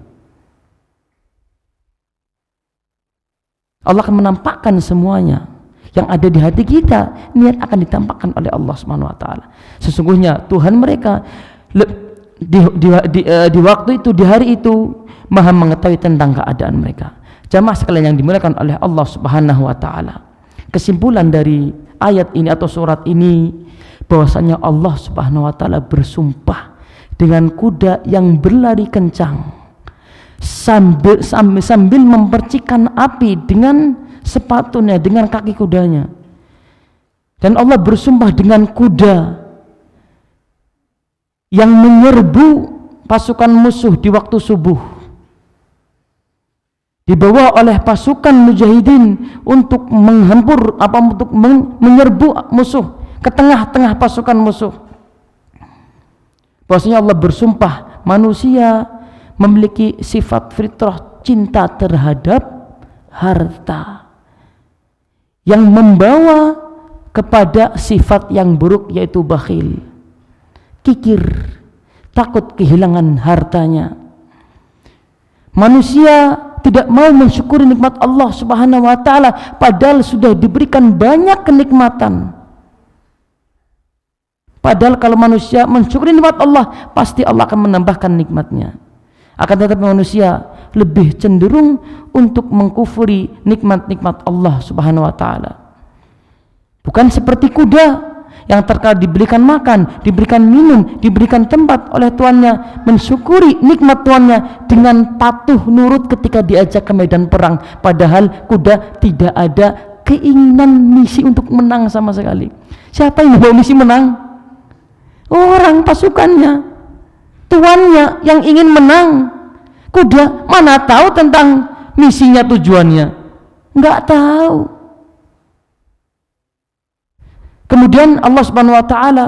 Allah akan menampakkan semuanya yang ada di hati kita, niat akan ditampakkan oleh Allah Subhanahu wa taala. Sesungguhnya Tuhan mereka di waktu itu, di hari itu, maha mengetahui tentang keadaan mereka. Jamaah sekalian yang dimuliakan oleh Allah Subhanahu wa taala, kesimpulan dari ayat ini atau surat ini bahwasanya Allah Subhanahu wa taala bersumpah dengan kuda yang berlari kencang sambil mempercikan api dengan sepatunya, dengan kaki kudanya. Dan Allah bersumpah dengan kuda yang menyerbu pasukan musuh di waktu subuh, dibawa oleh pasukan mujahidin untuk untuk menyerbu musuh ke tengah-tengah pasukan musuh. Bahwasanya Allah bersumpah manusia memiliki sifat fitrah cinta terhadap harta yang membawa kepada sifat yang buruk, yaitu bakhil, kikir, takut kehilangan hartanya. Manusia tidak mau mensyukuri nikmat Allah Subhanahu wa taala padahal sudah diberikan banyak kenikmatan. Padahal kalau manusia mensyukuri nikmat Allah, pasti Allah akan menambahkan nikmatnya. Akan tetapi manusia lebih cenderung untuk mengkufuri nikmat-nikmat Allah Subhanahu wa taala. Bukan seperti kuda yang terkala diberikan makan, diberikan minum, diberikan tempat oleh tuannya, mensyukuri nikmat tuannya dengan patuh nurut ketika diajak ke medan perang, padahal kuda tidak ada keinginan misi untuk menang sama sekali. Siapa yang mau misi menang? Orang pasukannya, tuannya yang ingin menang. Kuda mana tahu tentang misinya, tujuannya, nggak tahu. Kemudian Allah Subhanahu wa taala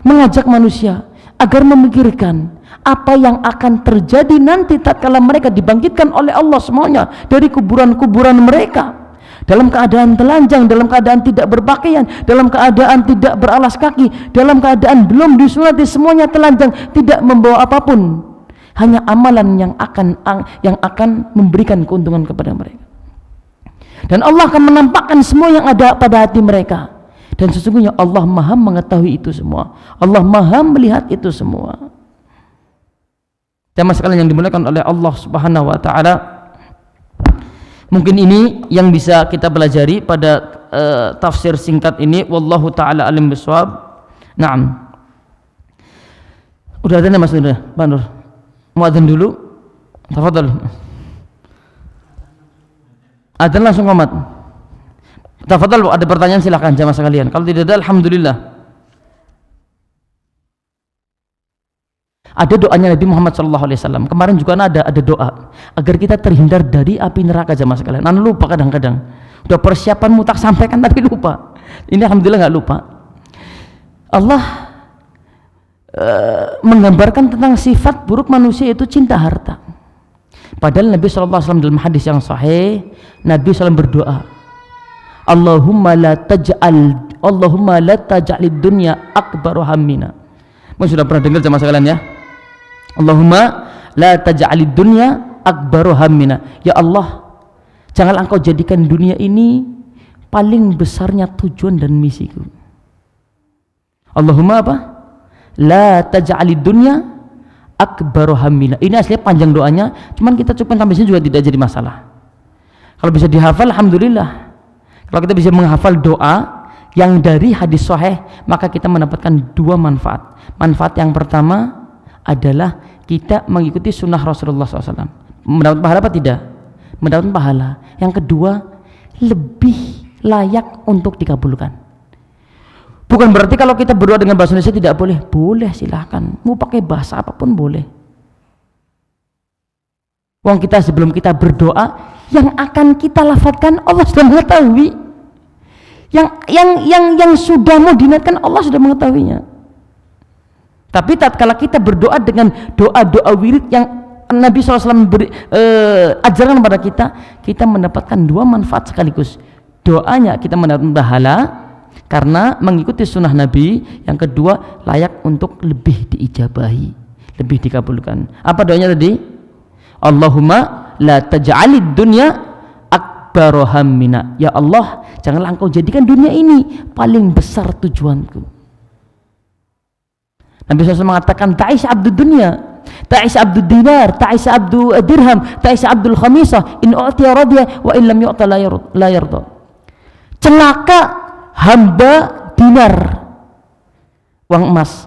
mengajak manusia agar memikirkan apa yang akan terjadi nanti tatkala mereka dibangkitkan oleh Allah semuanya dari kuburan-kuburan mereka, dalam keadaan telanjang, dalam keadaan tidak berpakaian, dalam keadaan tidak beralas kaki, dalam keadaan belum disunati, semuanya telanjang, tidak membawa apapun, hanya amalan yang akan memberikan keuntungan kepada mereka. Dan Allah akan menampakkan semua yang ada pada hati mereka. Dan sesungguhnya Allah maha mengetahui itu semua, Allah maha melihat itu semua. Jamaah sekalian yang dimuliakan oleh Allah Subhanahu wa taala, mungkin ini yang bisa kita pelajari pada tafsir singkat ini. Wallahu taala alim bisawab. Naam. Udah ada Mas Nur, Pak Nur. Muadzin dulu. Tafadhal. Adzan langsung qomat. Tafadhal, ada pertanyaan silakan jamaah sekalian. Kalau tidak ada, alhamdulillah. Ada doanya Nabi Muhammad SAW. Kemarin juga ada doa agar kita terhindar dari api neraka jamaah sekalian. Anda lupa kadang-kadang. Udah persiapanmu tak sampaikan tapi lupa. Ini alhamdulillah nggak lupa. Allah menggambarkan tentang sifat buruk manusia, yaitu cinta harta. Padahal Nabi SAW dalam hadis yang sahih, Nabi SAW berdoa, Allahumma la taj'alid dunya akbaru hammina. Mungkin sudah pernah dengar jamaah sekalian ya. Allahumma la taj'alid dunya akbaru hammina. Ya Allah, jangan engkau jadikan dunia ini paling besarnya tujuan dan misiku. Allahumma apa? La taj'alid dunya akbaru hammina. Ini aslinya panjang doanya, cuman kita cukupkan sampai sini juga tidak jadi masalah. Kalau bisa dihafal alhamdulillah. Kalau kita bisa menghafal doa yang dari hadis sahih, maka kita mendapatkan dua manfaat. Manfaat yang pertama adalah kita mengikuti sunnah Rasulullah SAW. Mendapat pahala apa tidak? Mendapat pahala. Yang kedua, lebih layak untuk dikabulkan. Bukan berarti kalau kita berdoa dengan bahasa Indonesia tidak boleh. Boleh, silahkan. Mau pakai bahasa apapun boleh. Wong kita sebelum kita berdoa, yang akan kita lafadzkan Allah sudah mengetahui. Yang sudah mau diniatkan Allah sudah mengetahuinya. Tapi tatkala kita berdoa dengan doa-doa wirid yang Nabi SAW ajarkan kepada kita, kita mendapatkan dua manfaat sekaligus. Doanya kita mendapat pahala karena mengikuti sunnah Nabi. Yang kedua, layak untuk lebih diijabahi, lebih dikabulkan. Apa doanya tadi? Allahumma la taj'alid dunya akbaru hammina. Ya Allah, janganlah engkau jadikan dunia ini paling besar tujuanku. Nabi SAW mengatakan, ta'is abdud dunya, ta'is abdud dinar, ta'is abdud dirham, ta'is abdul khamisah, in u'tiya radiyah wa in lam yu'ta la yarda. Celaka hamba dinar, uang emas.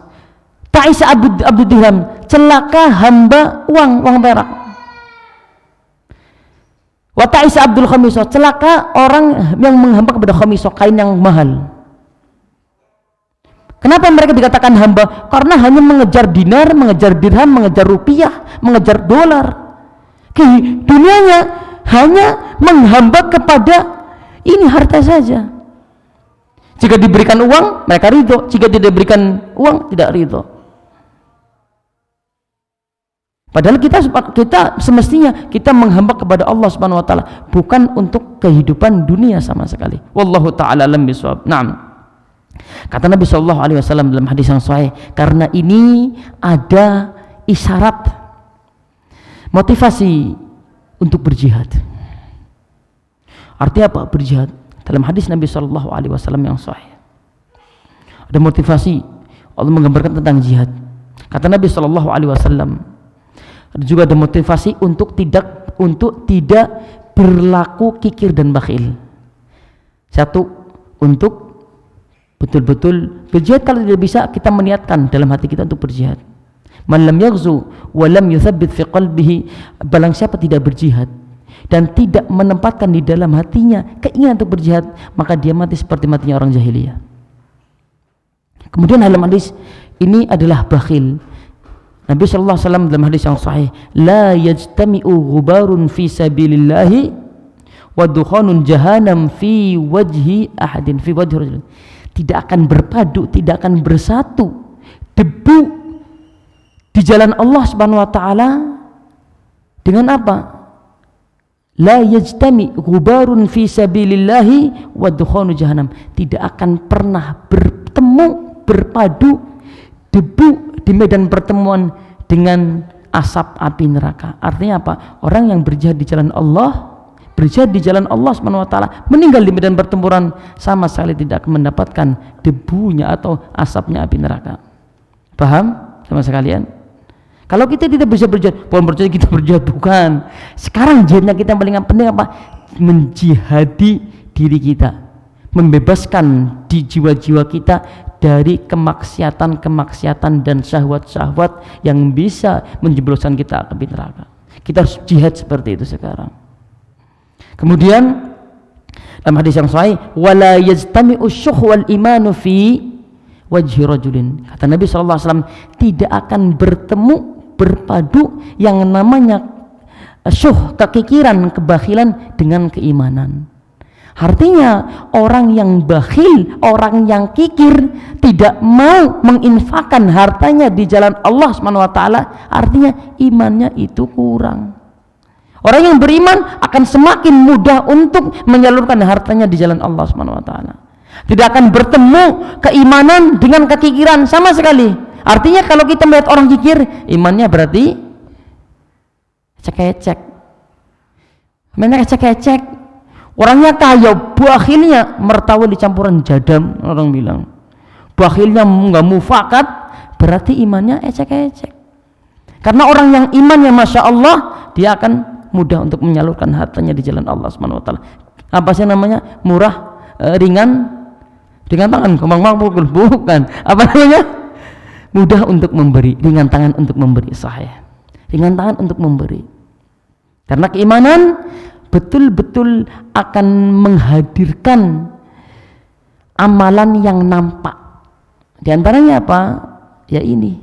Ta'is abdud dirham, celaka hamba uang perak. Wa ta'is abdul khamisah, celaka orang yang menghamba kepada khamisah, kain yang mahal. Kenapa mereka dikatakan hamba? Karena hanya mengejar dinar, mengejar dirham, mengejar rupiah, mengejar dolar. Dunianya hanya menghamba kepada ini harta saja. Jika diberikan uang, mereka ridho. Jika tidak diberikan uang, tidak ridho. Padahal kita semestinya kita menghamba kepada Allah Subhanahu wa taala, bukan untuk kehidupan dunia sama sekali. Wallahu taala alam bisawab. Naam. Kata Nabi sallallahu alaihi wasallam dalam hadis yang sahih, karena ini ada isyarat motivasi untuk berjihad. Artinya apa berjihad? Dalam hadis Nabi sallallahu alaihi wasallam yang sahih, ada motivasi. Allah menggambarkan tentang jihad. Kata Nabi sallallahu alaihi wasallam, juga ada motivasi untuk tidak berlaku kikir dan bakhil. Satu, untuk betul-betul berjihad. Kalau tidak bisa, kita meniatkan dalam hati kita untuk berjihad. Man lam yaghzu wa lam yuthabbit fi qalbihi, barang siapa tidak berjihad dan tidak menempatkan di dalam hatinya keinginan untuk berjihad, maka dia mati seperti matinya orang jahiliyah. Kemudian dalam hadis ini adalah bakhil. Nabi sallallahu alaihi wasallam dalam hadis yang sahih, la yajtami'u ghubarun fi sabilillahi wa dukhanun jahannam fi wajhi ahadin, fi wajhi rajul. Tidak akan berpadu, tidak akan bersatu debu di jalan Allah Subhanahu wa taala dengan apa? La yajtami ghubarun fi sabilillahi wa dukhanu jahannam. Tidak akan pernah bertemu, berpadu debu di medan pertemuan dengan asap api neraka. Artinya apa? Orang yang berjihad di jalan Allah, berjihad di jalan Allah Subhanahu wa taala, meninggal di medan pertempuran, sama sekali tidak akan mendapatkan debunya atau asapnya api neraka. Paham sama sekalian? Kalau kita tidak bisa berjihad, bukan berjihad kita berjihad, bukan. Sekarang jihadnya kita yang paling penting apa? Menjihadi diri kita, membebaskan di jiwa-jiwa kita dari kemaksiatan dan syahwat-syahwat yang bisa menjebloskan kita ke neraka. Kita harus jihad seperti itu sekarang. Kemudian dalam hadis yang sahih, wala yajtami'u syuh wal imanu fi wajhi rajulin. Kata Nabi sallallahu alaihi wasallam, tidak akan bertemu, berpadu yang namanya syuh, kekikiran, kebakhilan dengan keimanan. Artinya orang yang bakhil, orang yang kikir, tidak mau menginfakkan hartanya di jalan Allah Subhanahu wa taala, artinya imannya itu kurang. Orang yang beriman akan semakin mudah untuk menyalurkan hartanya di jalan Allah Subhanahu wa taala. Tidak akan bertemu keimanan dengan kekikiran sama sekali. Artinya kalau kita melihat orang kikir, imannya berarti cek-cek. Mainnya cek-cek. Orangnya kaya, bakhilnya mertawa dicampuran jadam, orang bilang. Bakhilnya enggak mufakat, berarti imannya ecek-ecek. Karena orang yang imannya masya Allah, dia akan mudah untuk menyalurkan hartanya di jalan Allah Subhanahu wa taala. Apa sih namanya? Murah, ringan tangan, kembang pukul, bukan. Apa namanya? Mudah untuk memberi, ringan tangan untuk memberi, sahih. Ringan tangan untuk memberi. Karena keimanan betul-betul akan menghadirkan amalan yang nampak. Di antaranya apa? Ya ini,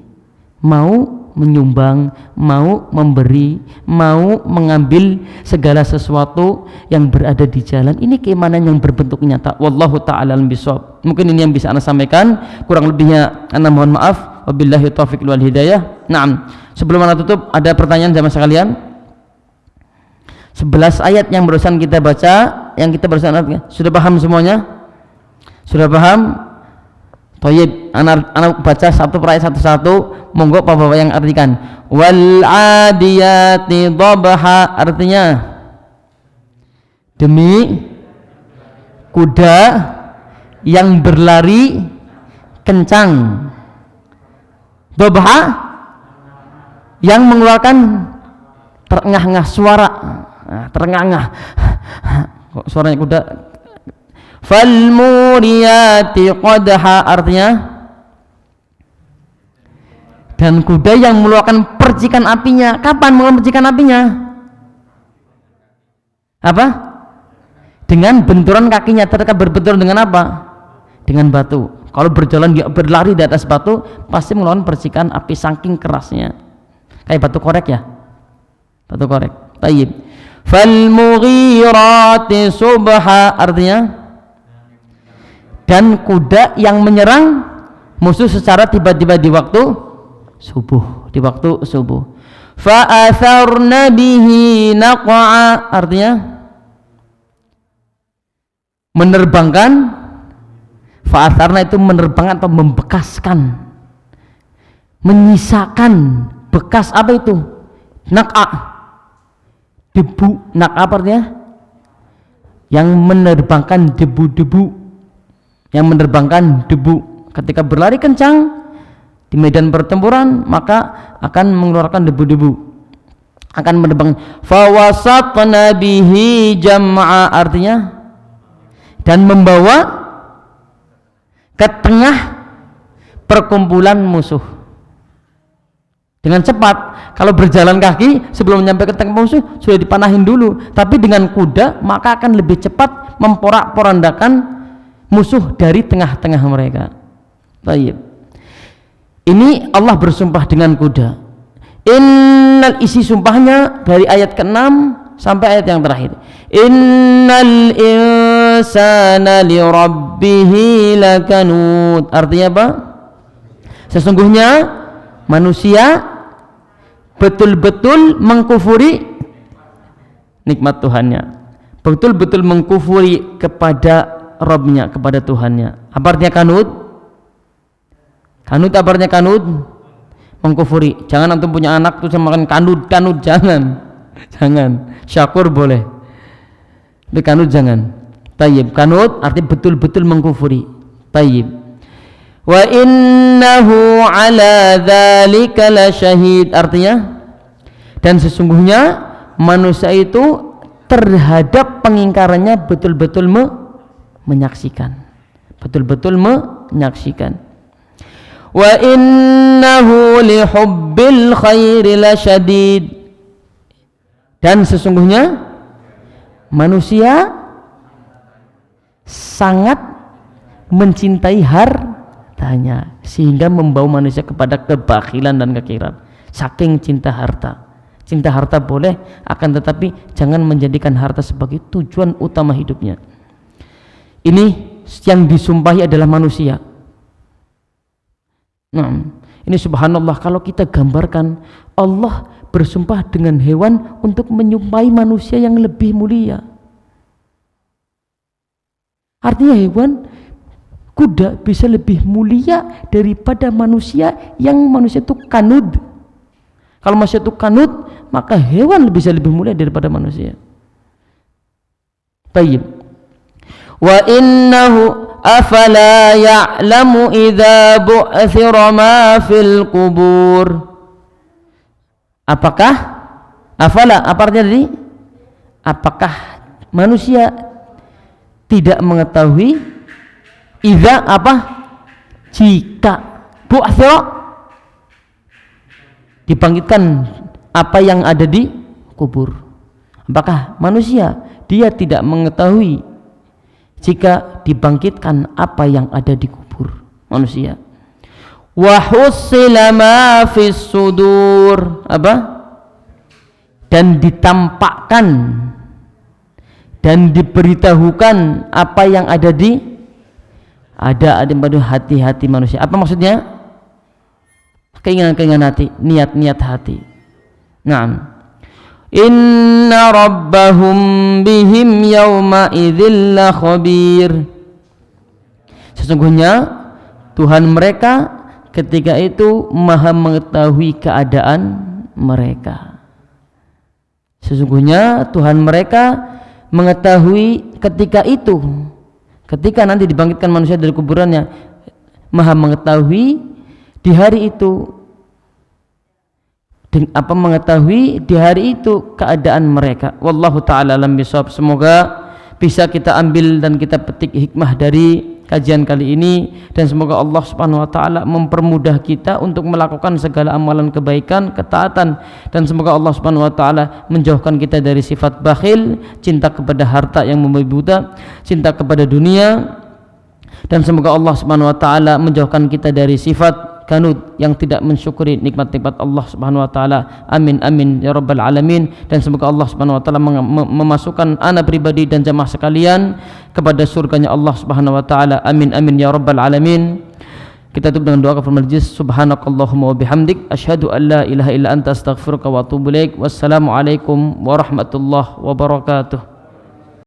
mau menyumbang, mau memberi, mau mengambil segala sesuatu yang berada di jalan. Ini keimanan yang berbentuk nyata. Wallahu ta'ala al-bisawab. Mungkin ini yang bisa Anda sampaikan, kurang lebihnya Anda mohon maaf. Wabillahi taufiq wal hidayah. Naam. Sebelum Anda tutup, ada pertanyaan sama sekalian? 11 ayat yang barusan kita baca, yang kita barusan sudah paham semuanya? Sudah paham? Thayyib, anak baca satu per ayat satu-satu. Monggo Bapak yang artikan. Wal adiyati dhabha, artinya demi kuda yang berlari kencang. Dhabha yang mengeluarkan terengah-engah suara. Terengah-engah. Kok suaranya kuda? Fal muriyati qadha, artinya dan kuda yang mengeluarkan percikan apinya. Kapan mengeluarkan percikan apinya? Apa? Dengan benturan kakinya. Terdekat berbenturan dengan apa? Dengan batu. Kalau berjalan dia berlari di atas batu, pasti mengeluarkan percikan api saking kerasnya. Kayak batu korek ya? Batu korek. Tayyib. Fal mughirati subha, artinya dan kuda yang menyerang musuh secara tiba-tiba di waktu subuh, di waktu subuh. Fa atharna bihi naq'a, artinya menerbangkan. Fa atharna itu menerbangkan atau membekaskan, menyisakan bekas apa itu? Naq'a, debu. Naq'a artinya yang menerbangkan debu-debu, yang menerbangkan debu. Ketika berlari kencang di medan pertempuran, maka akan mengeluarkan debu-debu, akan menerbang. Fawasatna bihi jam'a, artinya dan membawa ke tengah perkumpulan musuh dengan cepat. Kalau berjalan kaki sebelum nyampe ke tengah musuh sudah dipanahin dulu, tapi dengan kuda maka akan lebih cepat memporak-porandakan musuh dari tengah-tengah mereka. Baik. Ini Allah bersumpah dengan kuda. Innal, isi sumpahnya dari ayat ke-6 sampai ayat yang terakhir. Innal insana lirabbihi lakanud. Artinya apa? Sesungguhnya manusia betul-betul mengkufuri nikmat Tuhannya, betul-betul mengkufuri kepada Rabbnya, kepada Tuhannya. Apa artinya kanud? Kanud apa artinya kanud? Mengkufuri. Jangan antum punya anak tuh makan kanud, jangan. Syakur boleh, tapi kanud jangan. Tayyib. Kanud artinya betul-betul mengkufuri. Tayyib. Wa innahu ala dzalika lasyahid. Artinya, dan sesungguhnya manusia itu terhadap pengingkarannya betul-betul menyaksikan. Betul-betul menyaksikan. Wa innahu lihubbil khairi lasyadid. Dan sesungguhnya manusia sangat mencintai hartanya sehingga membawa manusia kepada kebakhilan dan kekiran. Saking cinta harta. Cinta harta boleh, akan tetapi jangan menjadikan harta sebagai tujuan utama hidupnya. Ini yang disumpahi adalah manusia. Nah, ini subhanallah, kalau kita gambarkan Allah bersumpah dengan hewan untuk menyumpahi manusia yang lebih mulia. Artinya hewan, kuda bisa lebih mulia daripada manusia yang manusia itu kanud. Kalau manusia itu kanud, maka hewan bisa lebih mulia daripada manusia. Baik. Wa innahu afala ya'lamu idza bu'thira ma fil qubur. Apakah afala, apa artinya tadi? Apakah manusia tidak mengetahui idza apa? Jika bu'thira, dibangkitkan apa yang ada di kubur. Apakah manusia dia tidak mengetahui jika dibangkitkan apa yang ada di kubur manusia? Wa hussila ma fis sudur, apa? Dan ditampakkan dan diberitahukan apa yang ada pada hati-hati manusia. Apa maksudnya? Keinginan-keinginan hati, niat-niat hati. Naam. Inna rabbahum bihim yawma idzil khabir. Sesungguhnya Tuhan mereka ketika itu maha mengetahui keadaan mereka. Sesungguhnya Tuhan mereka mengetahui ketika itu, ketika nanti dibangkitkan manusia dari kuburannya, maha mengetahui di hari itu, mengetahui di hari itu keadaan mereka. Wallahu ta'ala alam bisawab. Semoga bisa kita ambil dan kita petik hikmah dari kajian kali ini, dan semoga Allah subhanahu wa ta'ala mempermudah kita untuk melakukan segala amalan kebaikan, ketaatan, dan semoga Allah subhanahu wa ta'ala menjauhkan kita dari sifat bakhil, cinta kepada harta yang membabi buta, cinta kepada dunia, dan semoga Allah subhanahu wa ta'ala menjauhkan kita dari sifat kanud yang tidak mensyukuri nikmat-nikmat Allah subhanahu wa ta'ala. Amin amin ya rabbal alamin. Dan semoga Allah subhanahu wa ta'ala memasukkan ana pribadi dan jamaah sekalian kepada surganya Allah subhanahu wa ta'ala. Amin amin ya rabbal alamin. Kita tutup dengan doa kafaratul majlis. Subhanakallahumma wa bihamdik, asyhadu an la ilaha illa anta, astaghfiruka wa atubu ilaik. Wassalamu alaikum warahmatullahi wabarakatuh.